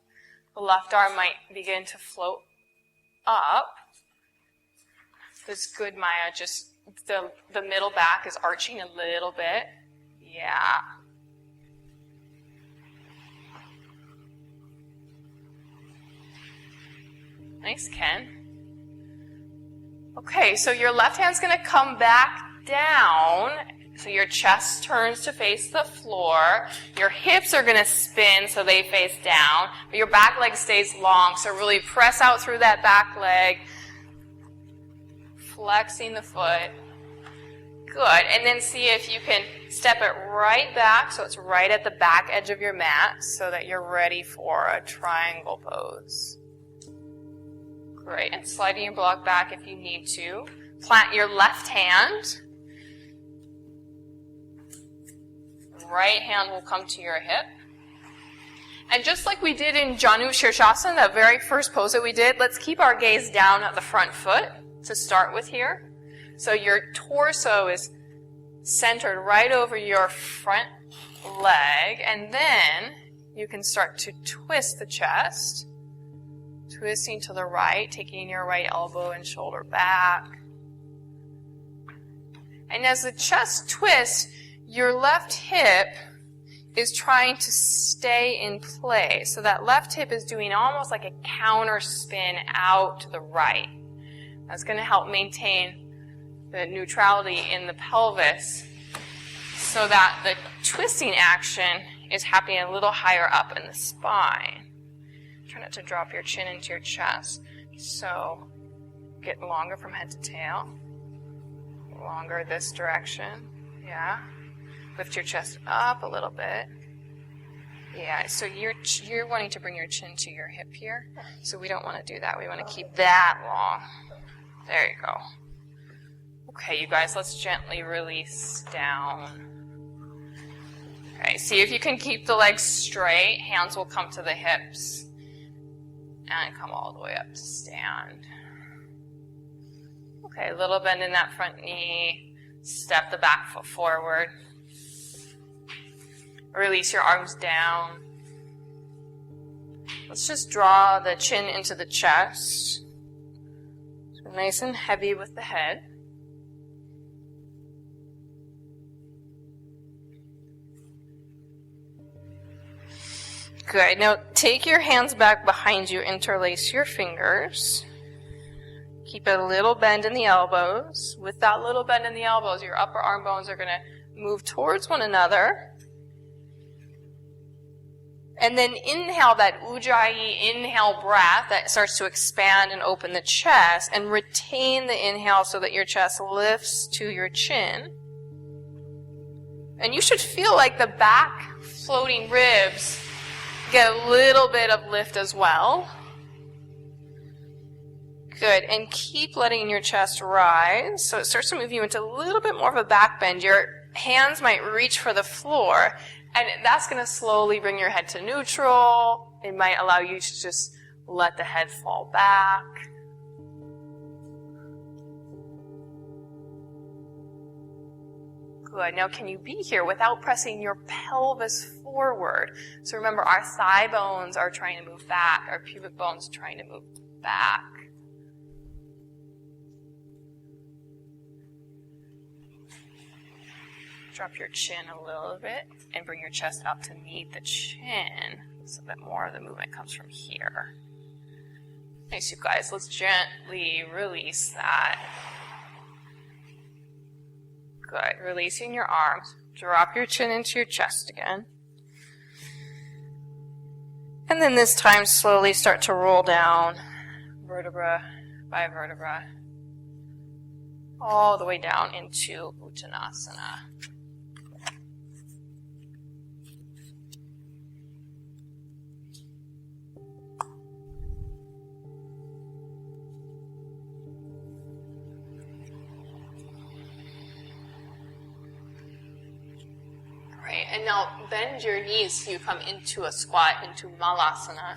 Speaker 2: The left arm might begin to float up. That's good, Maya. Just the middle back is arching a little bit. Yeah. Nice, Ken. Okay, so your left hand's going to come back down. So your chest turns to face the floor. Your hips are going to spin so they face down. But your back leg stays long. So really press out through that back leg. Flexing the foot. Good. And then see if you can step it right back so it's right at the back edge of your mat so that you're ready for a triangle pose. Great. And sliding your block back if you need to. Plant your left hand. Right hand will come to your hip. And just like we did in Janu Shirshasana, that very first pose that we did, let's keep our gaze down at the front foot to start with here. So your torso is centered right over your front leg, and then you can start to twist the chest. Twisting to the right, taking your right elbow and shoulder back. And as the chest twists, your left hip is trying to stay in place. So that left hip is doing almost like a counter spin out to the right. That's going to help maintain the neutrality in the pelvis so that the twisting action is happening a little higher up in the spine. Try not to drop your chin into your chest. So get longer from head to tail. Longer this direction. Yeah. Lift your chest up a little bit. Yeah, so you're wanting to bring your chin to your hip here. So we don't want to do that. We want to keep that long. There you go. Okay, you guys, let's gently release down. Okay, see if you can keep the legs straight. Hands will come to the hips. And come all the way up to stand. Okay, a little bend in that front knee. Step the back foot forward. Release your arms down. Let's just draw the chin into the chest. So nice and heavy with the head. Good. Now take your hands back behind you, interlace your fingers. Keep a little bend in the elbows. With that little bend in the elbows, your upper arm bones are going to move towards one another. And then inhale that Ujjayi inhale breath that starts to expand and open the chest, and retain the inhale so that your chest lifts to your chin. And you should feel like the back floating ribs get a little bit of lift as well. Good. And keep letting your chest rise so it starts to move you into a little bit more of a back bend. Your hands might reach for the floor. And that's going to slowly bring your head to neutral. It might allow you to just let the head fall back. Good. Now can you be here without pressing your pelvis forward? So remember, our thigh bones are trying to move back. Our pubic bones are trying to move back. Drop your chin a little bit and bring your chest up to meet the chin so that more of the movement comes from here. Nice, you guys. Let's gently release that. Good. Releasing your arms. Drop your chin into your chest again. And then this time slowly start to roll down vertebra by vertebra all the way down into Uttanasana. and now bend your knees so you come into a squat, into malasana.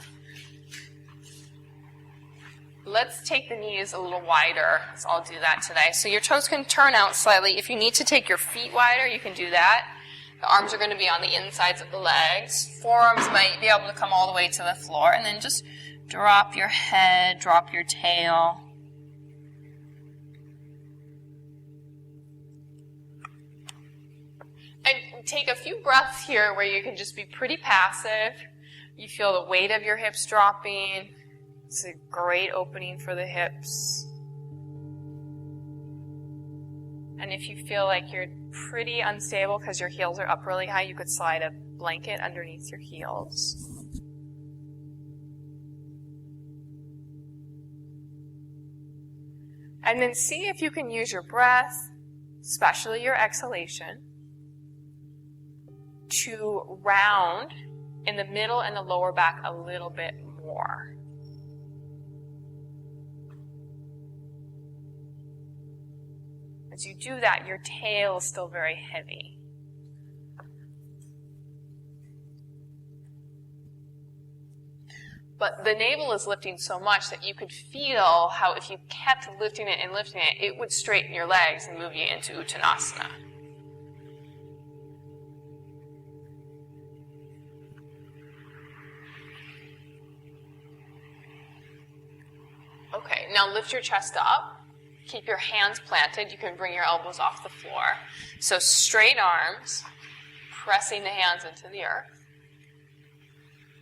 Speaker 2: Let's take the knees a little wider. So I'll do that today. So your toes can turn out slightly. If you need to take your feet wider, you can do that. The arms are going to be on the insides of the legs. Forearms might be able to come all the way to the floor. And then just drop your head, drop your tail. And take a few breaths here where you can just be pretty passive. You feel the weight of your hips dropping. It's a great opening for the hips. And if you feel like you're pretty unstable because your heels are up really high, you could slide a blanket underneath your heels. And then see if you can use your breath, especially your exhalation, to round in the middle and the lower back a little bit more. As you do that, your tail is still very heavy. But the navel is lifting so much that you could feel how if you kept lifting it and lifting it, it would straighten your legs and move you into Uttanasana. Okay, now lift your chest up. Keep your hands planted. You can bring your elbows off the floor. So straight arms, pressing the hands into the earth.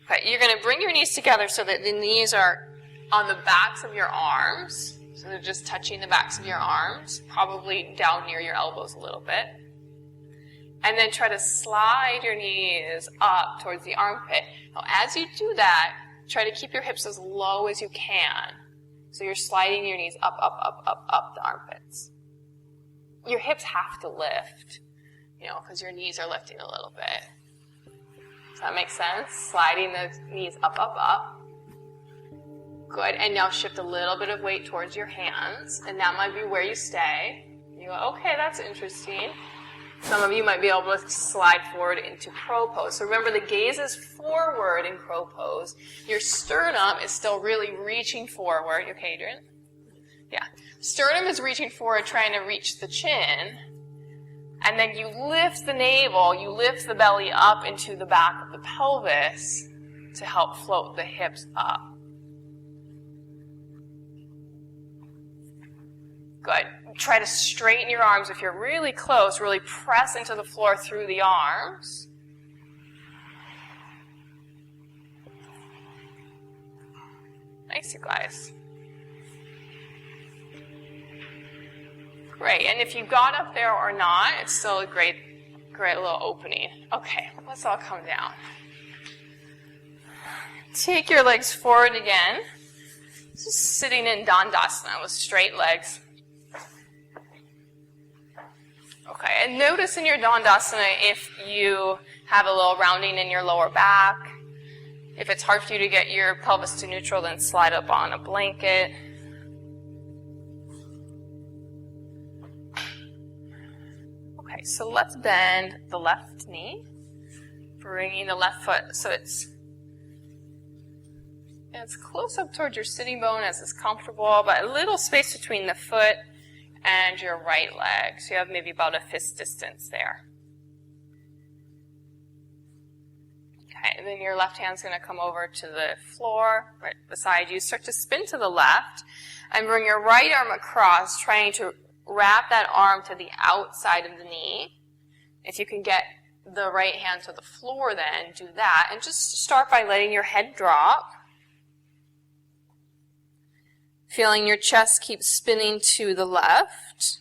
Speaker 2: Okay, you're going to bring your knees together so that the knees are on the backs of your arms. So they're just touching the backs of your arms, probably down near your elbows a little bit. And then try to slide your knees up towards the armpit. Now, as you do that, try to keep your hips as low as you can. So you're sliding your knees up the armpits. Your hips have to lift, because your knees are lifting a little bit. Does that make sense? Sliding the knees up. Good. And now shift a little bit of weight towards your hands. And that might be where you stay. You go, okay, that's interesting. Some of you might be able to slide forward into crow pose. So remember, the gaze is forward in crow pose. Your sternum is still really reaching forward. You okay, Adrian? Yeah. Sternum is reaching forward, trying to reach the chin. And then you lift the navel, you lift the belly up into the back of the pelvis to help float the hips up. Good. Try to straighten your arms. If you're really close, really press into the floor through the arms. Nice, you guys. Great. And if you got up there or not, it's still a great little opening. Okay, let's all come down. Take your legs forward again. Just sitting in Dandasana with straight legs. Okay, and notice in your Dandasana if you have a little rounding in your lower back. If it's hard for you to get your pelvis to neutral, then slide up on a blanket. Okay, so let's bend the left knee, bringing the left foot so it's close up towards your sitting bone as it's comfortable, but a little space between the foot and your right leg. So you have maybe about a fist distance there. Okay, and then your left hand's going to come over to the floor right beside you. Start to spin to the left and bring your right arm across, trying to wrap that arm to the outside of the knee. If you can get the right hand to the floor, then do that. And just start by letting your head drop. Feeling your chest keep spinning to the left.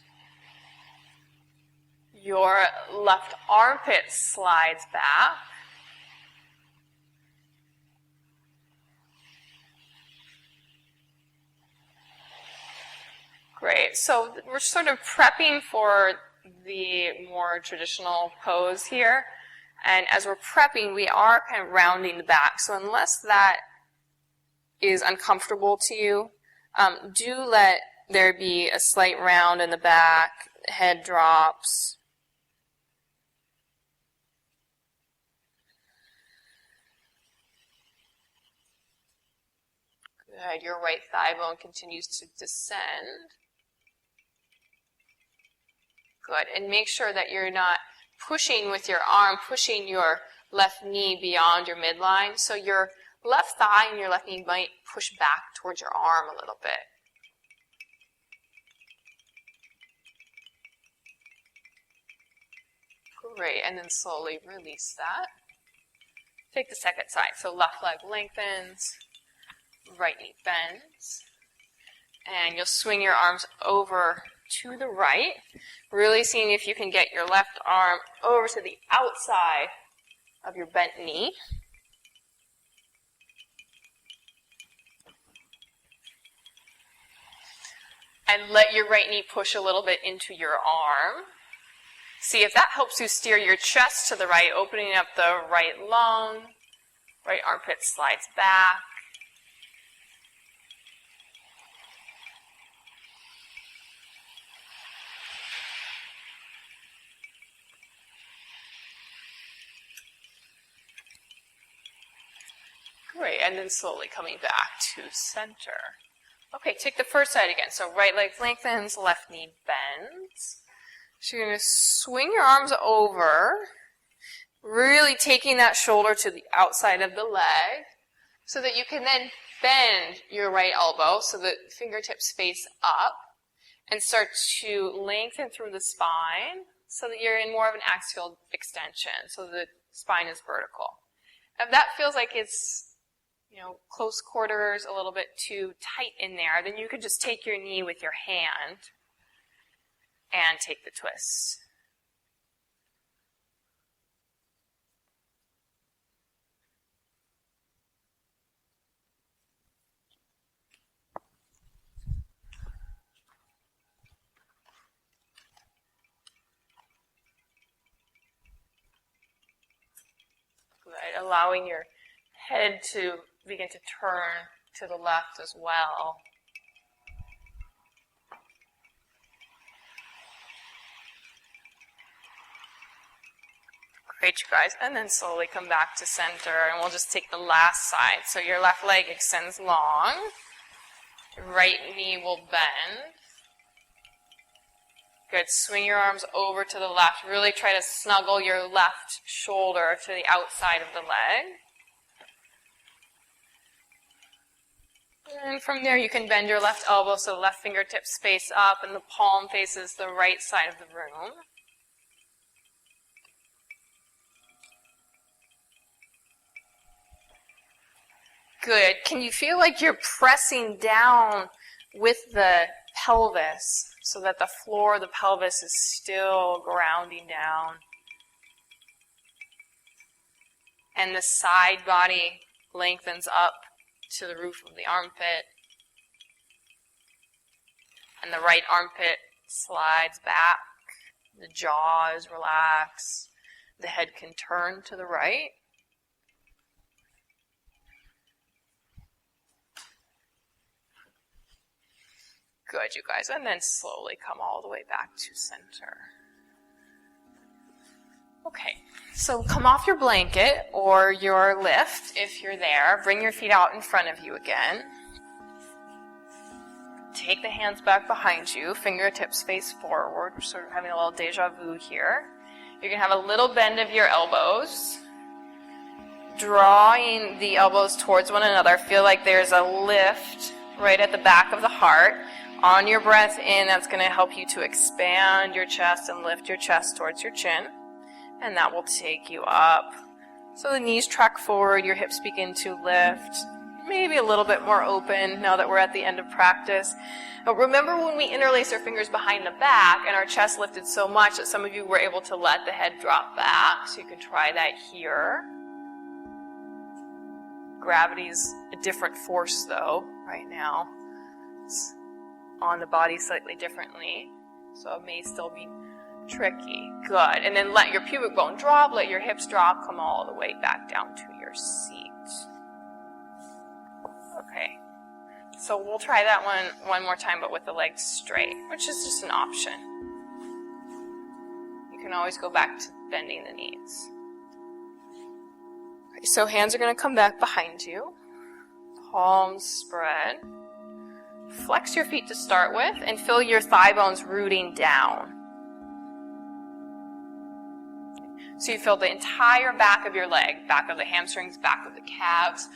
Speaker 2: Your left armpit slides back. Great. So we're sort of prepping for the more traditional pose here. And as we're prepping, we are kind of rounding the back. So unless that is uncomfortable to you, do let there be a slight round in the back, head drops. Good. Your right thigh bone continues to descend. Good. And make sure that you're not pushing with your arm, pushing your left knee beyond your midline. So your left thigh and your left knee might push back towards your arm a little bit. Great. And then slowly release that. Take the second side. So left leg lengthens, right knee bends. And you'll swing your arms over to the right, really seeing if you can get your left arm over to the outside of your bent knee. And let your right knee push a little bit into your arm. See if that helps you steer your chest to the right, opening up the right lung. Right armpit slides back. Great, and then slowly coming back to center. Okay, take the first side again. So right leg lengthens, left knee bends. So you're going to swing your arms over, really taking that shoulder to the outside of the leg so that you can then bend your right elbow so that fingertips face up and start to lengthen through the spine so that you're in more of an axial extension, so the spine is vertical. If that feels like it's close quarters, a little bit too tight in there, then you could just take your knee with your hand and take the twist. Good. Allowing your head to begin to turn to the left as well. Great, you guys. And then slowly come back to center, and we'll just take the last side. So your left leg extends long. Your right knee will bend. Good. Swing your arms over to the left. Really try to snuggle your left shoulder to the outside of the leg. And from there, you can bend your left elbow so the left fingertips face up and the palm faces the right side of the room. Good. Can you feel like you're pressing down with the pelvis so that the floor of the pelvis is still grounding down? And the side body lengthens up to the roof of the armpit. And the right armpit slides back. The jaw is relaxed. The head can turn to the right. Good, you guys. And then slowly come all the way back to center. Okay, so come off your blanket or your lift if you're there. Bring your feet out in front of you again. Take the hands back behind you. Fingertips face forward. We're sort of having a little deja vu here. You're going to have a little bend of your elbows. Drawing the elbows towards one another. Feel like there's a lift right at the back of the heart. On your breath in, that's going to help you to expand your chest and lift your chest towards your chin. And that will take you up. So the knees track forward, your hips begin to lift. Maybe a little bit more open now that we're at the end of practice. But remember when we interlace our fingers behind the back and our chest lifted so much that some of you were able to let the head drop back. So you can try that here. Gravity's a different force though, right now. It's on the body slightly differently. So it may still be tricky. Good. And then let your pubic bone drop, let your hips drop, come all the way back down to your seat. Okay. So we'll try that one more time, but with the legs straight, which is just an option. You can always go back to bending the knees. Okay, so hands are going to come back behind you.
Speaker 1: palms spread. Flex your feet to start with and feel your thigh bones rooting down. So you feel the entire back of your leg, back of the hamstrings, back of the calves.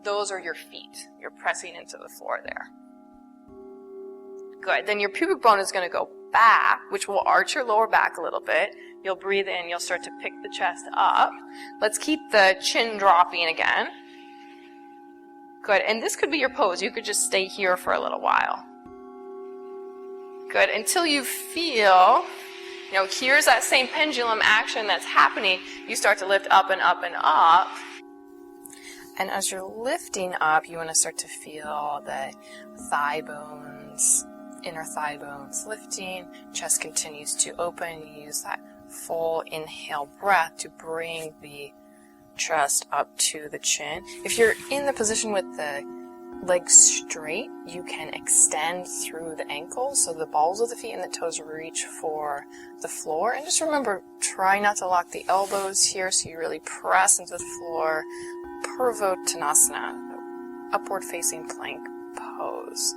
Speaker 1: Those are your feet. You're pressing into the floor there. Good. Then your pubic bone is going to go back, which will arch your lower back a little bit. You'll breathe in. You'll start to pick the chest up. Let's keep the chin dropping again. Good. And this could be your pose. You could just stay here for a little while. Good. Until you feel, here's that same pendulum action that's happening. You start to lift up and up and up. And as you're lifting up, you want to start to feel the thigh bones, inner thigh bones lifting. Chest continues to open. You use that full inhale breath to bring the chest up to the chin. If you're in the position with the legs straight, you can extend through the ankles, so the balls of the feet and the toes reach for the floor. And just remember, try not to lock the elbows here, so you really press into the floor. Purvottanasana, upward facing plank pose.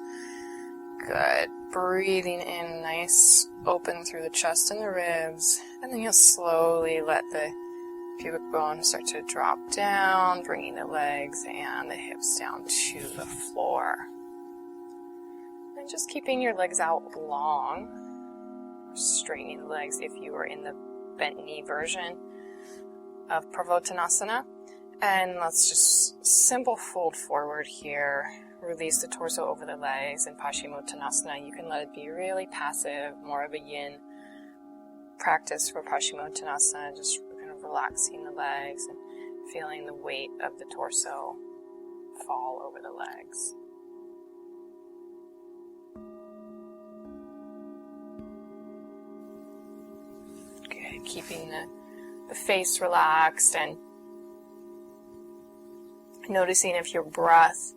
Speaker 1: Good. Breathing in nice, open through the chest and the ribs, and then you'll slowly let the pubic bone start to drop down, bringing the legs and the hips down to the floor. And just keeping your legs out long, straightening the legs if you were in the bent knee version of Purvottanasana. And let's just simple fold forward here. Release the torso over the legs. In Paschimottanasana, you can let it be really passive, more of a yin practice for Paschimottanasana, just kind of relaxing the legs and feeling the weight of the torso fall over the legs. Good. Keeping the face relaxed and noticing if your breath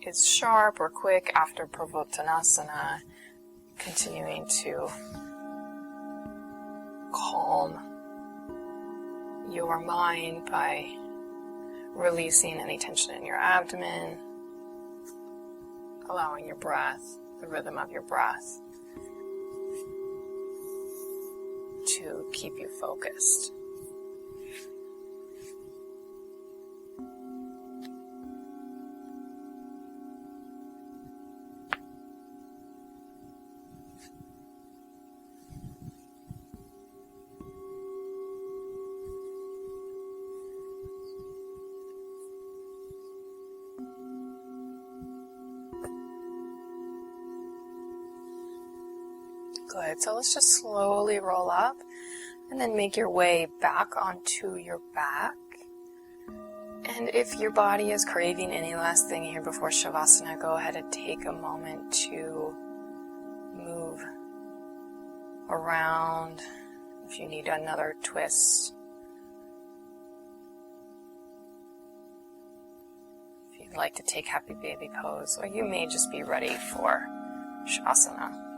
Speaker 1: is sharp or quick after Purvottanasana, continuing to calm your mind by releasing any tension in your abdomen, allowing your breath, the rhythm of your breath, to keep you focused. Good. So let's just slowly roll up and then make your way back onto your back. And if your body is craving any last thing here before Shavasana, go ahead and take a moment to move around if you need another twist. If you'd like to take Happy Baby Pose, or you may just be ready for Shavasana.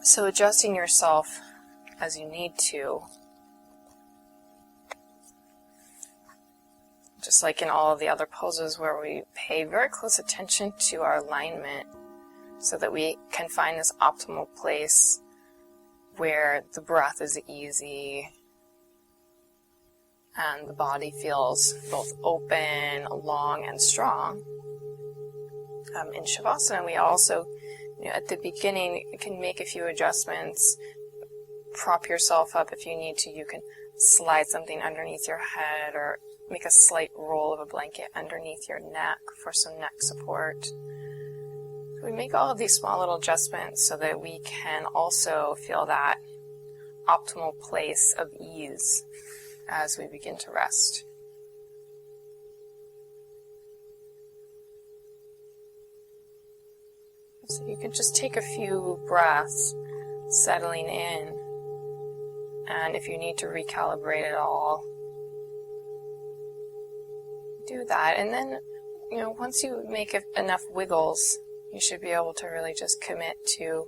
Speaker 1: So adjusting yourself as you need to, just like in all of the other poses where we pay very close attention to our alignment so that we can find this optimal place where the breath is easy and the body feels both open, long, and strong. In Shavasana, we also, at the beginning, you can make a few adjustments. Prop yourself up if you need to. You can slide something underneath your head or make a slight roll of a blanket underneath your neck for some neck support. So we make all of these small little adjustments so that we can also feel that optimal place of ease as we begin to rest. So you can just take a few breaths, settling in, and if you need to recalibrate it all, do that. And then, once you make enough wiggles, you should be able to really just commit to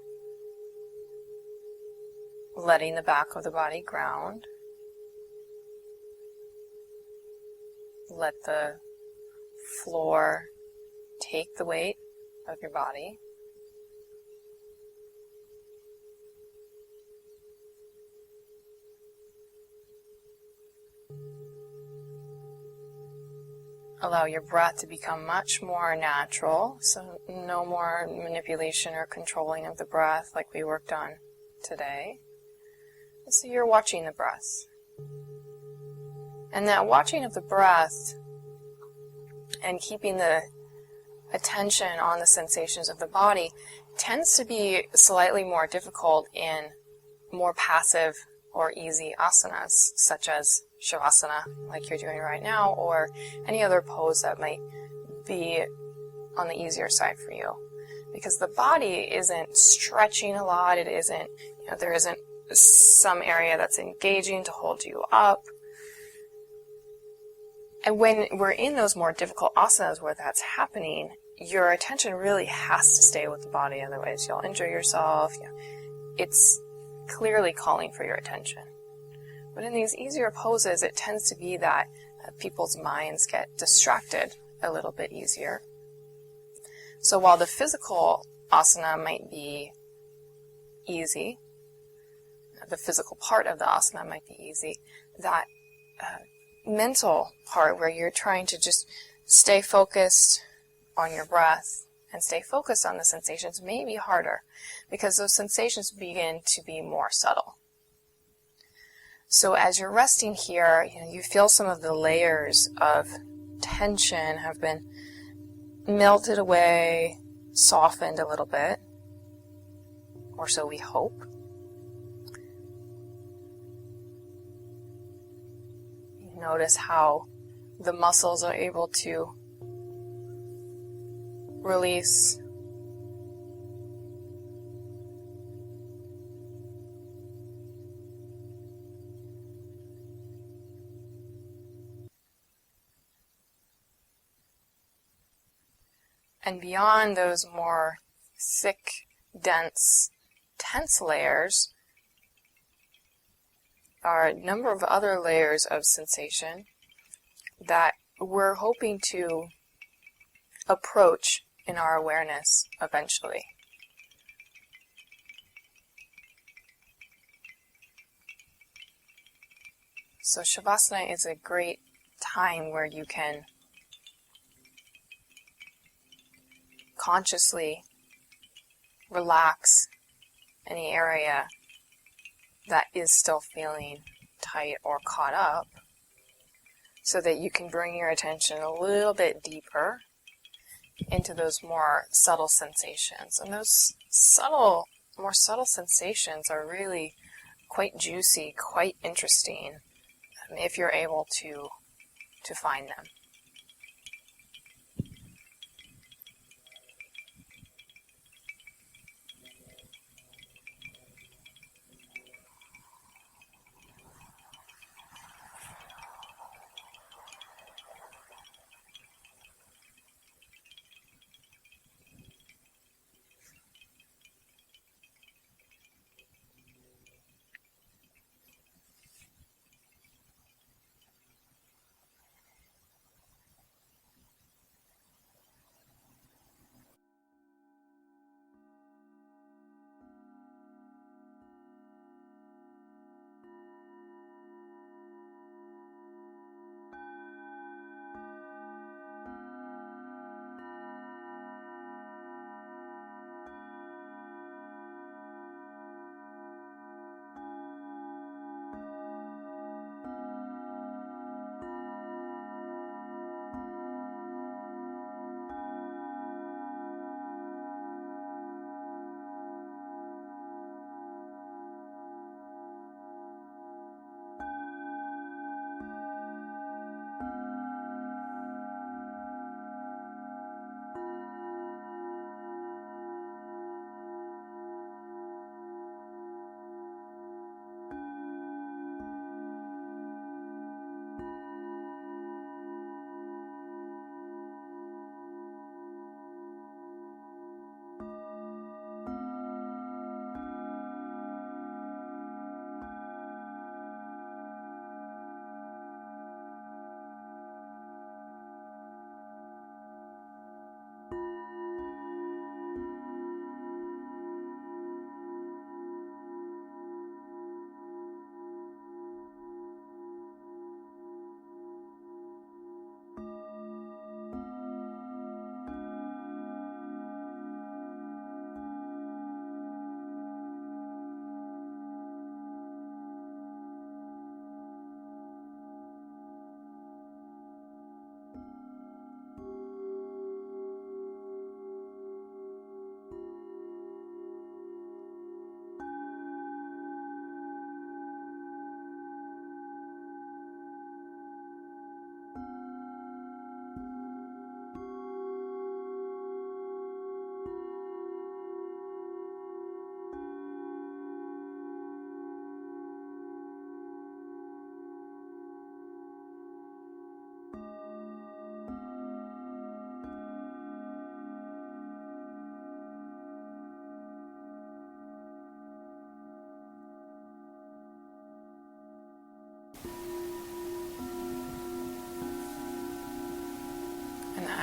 Speaker 1: letting the back of the body ground.
Speaker 2: let the floor take the weight of your body. Allow your breath to become much more natural, so no more manipulation or controlling of the breath like we worked on today. So you're watching the breath. And that watching of the breath and keeping the attention on the sensations of the body tends to be slightly more difficult in more passive or easy asanas, such as Shavasana, like you're doing right now, or any other pose that might be on the easier side for you. Because the body isn't stretching a lot, it isn't, there isn't some area that's engaging to hold you up. And when we're in those more difficult asanas where that's happening, your attention really has to stay with the body, otherwise you'll injure yourself. It's clearly calling for your attention. But in these easier poses, it tends to be that people's minds get distracted a little bit easier. So while the physical asana might be easy, the physical part of the asana might be easy, that mental part where you're trying to just stay focused on your breath and stay focused on the sensations may be harder, because those sensations begin to be more subtle. So as you're resting here, you feel some of the layers of tension have been melted away, softened a little bit, or so we hope. You notice how the muscles are able to release. And beyond those more thick, dense, tense layers are a number of other layers of sensation that we're hoping to approach in our awareness eventually. So Shavasana is a great time where you can consciously relax any area that is still feeling tight or caught up, so that you can bring your attention a little bit deeper into those more subtle sensations. And those more subtle sensations are really quite juicy, quite interesting, if you're able to find them.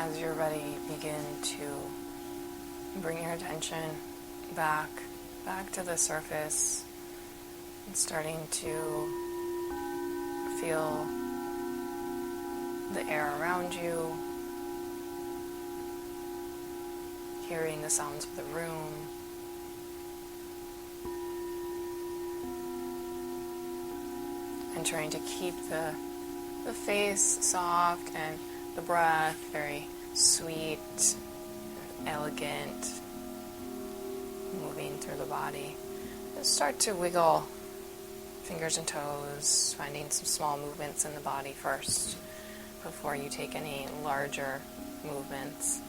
Speaker 2: as you're ready, begin to bring your attention back to the surface and starting to feel the air around you, hearing the sounds of the room, and trying to keep the face soft and the breath very sweet, elegant, moving through the body. Just start to wiggle fingers and toes, finding some small movements in the body first before you take any larger movements.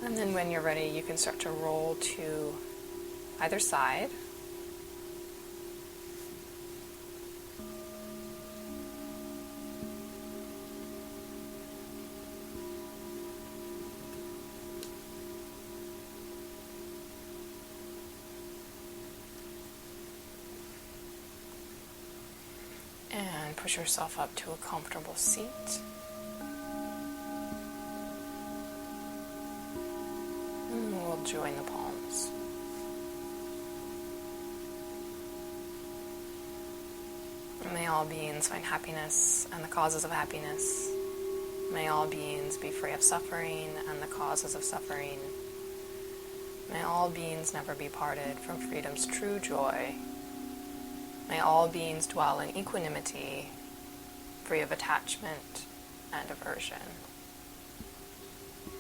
Speaker 2: And then when you're ready, you can start to roll to either side. And push yourself up to a comfortable seat. And we'll join the palms. May all beings find happiness and the causes of happiness. May all beings be free of suffering and the causes of suffering. May all beings never be parted from freedom's true joy. May all beings dwell in equanimity, free of attachment and aversion.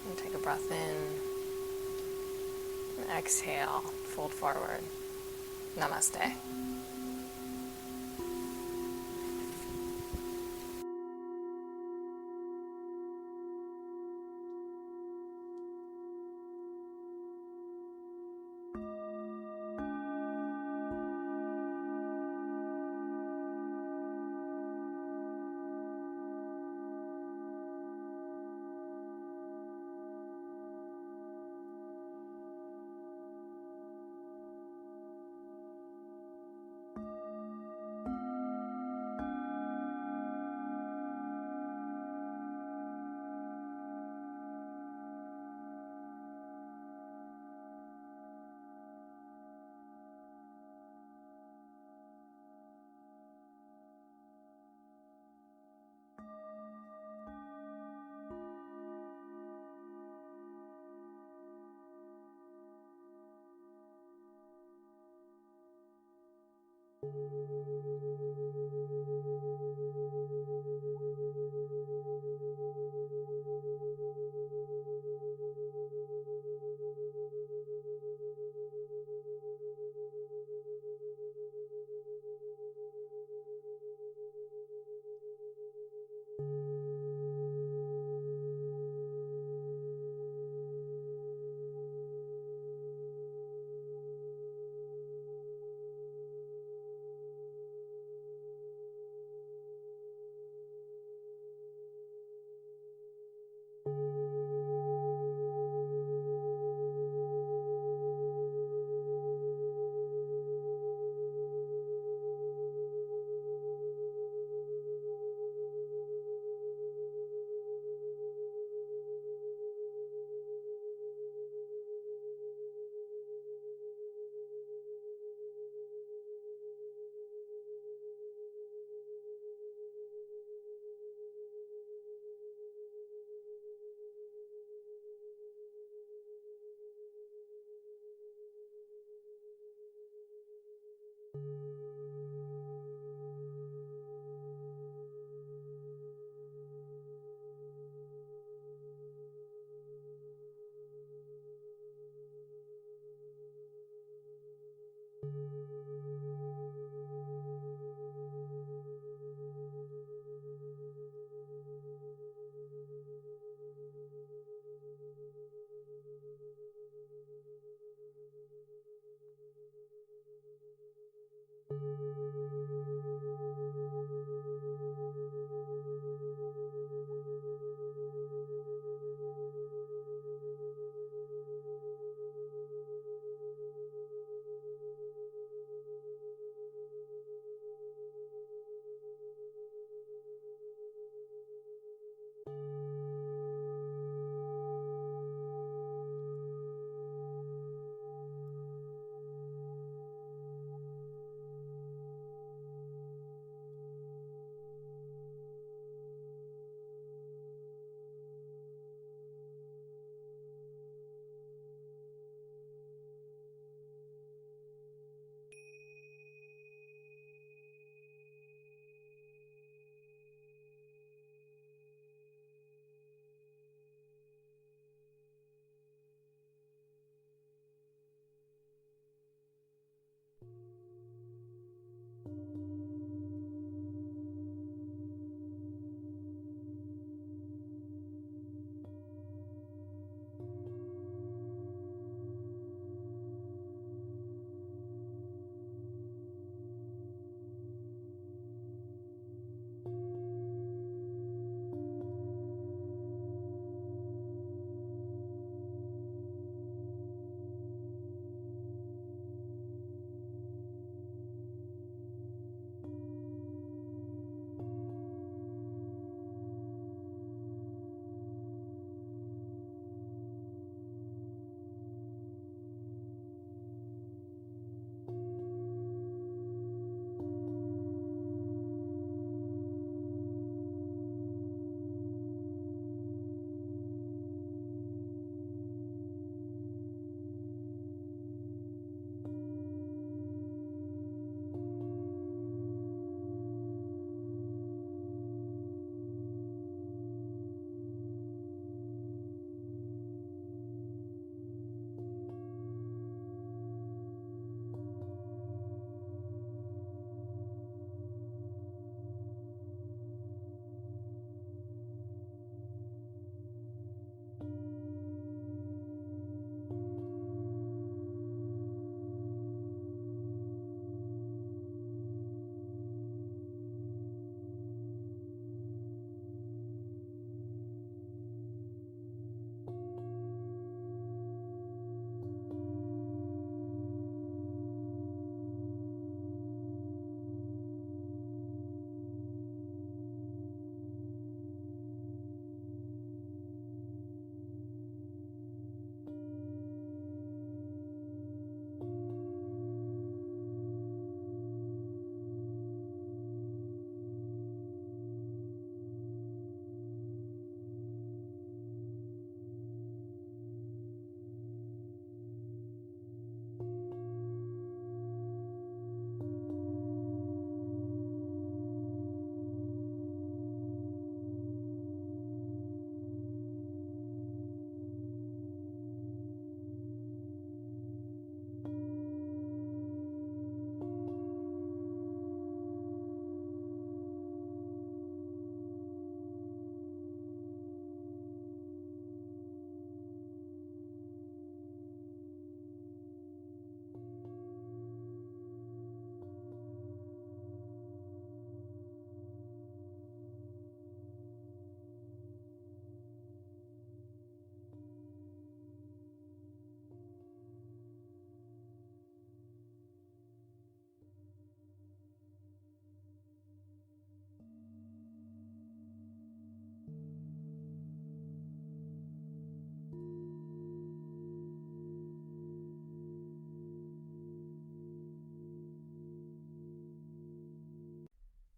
Speaker 2: And take a breath in. And exhale, fold forward. Namaste.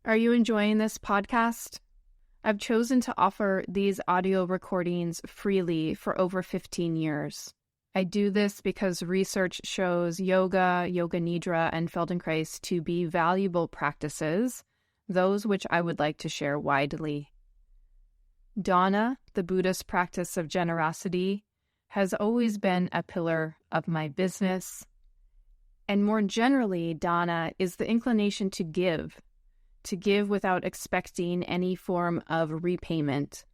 Speaker 1: Are you enjoying this podcast? I've chosen to offer these audio recordings freely for over 15 years. I do this because research shows yoga, yoga nidra, and Feldenkrais to be valuable practices, those which I would like to share widely. Dana, the Buddhist practice of generosity, has always been a pillar of my business. And more generally, Dana is the inclination to give without expecting any form of repayment.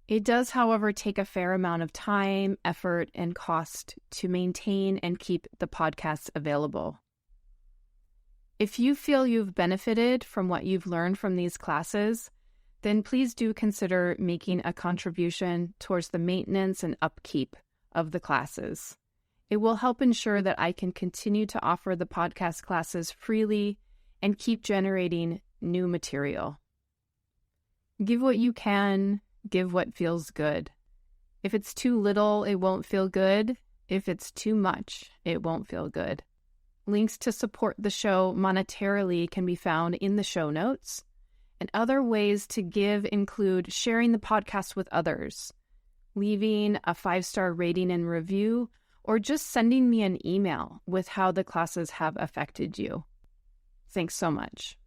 Speaker 1: It does, however, take a fair amount of time, effort, and cost to maintain and keep the podcasts available. If you feel you've benefited from what you've learned from these classes, then please do consider making a contribution towards the maintenance and upkeep of the classes. It will help ensure that I can continue to offer the podcast classes freely and keep generating new material. Give what you can, give what feels good. If it's too little, it won't feel good. If it's too much, it won't feel good. Links to support the show monetarily can be found in the show notes. And other ways to give include sharing the podcast with others, leaving a 5-star rating and review, or just sending me an email with how the classes have affected you. Thanks so much.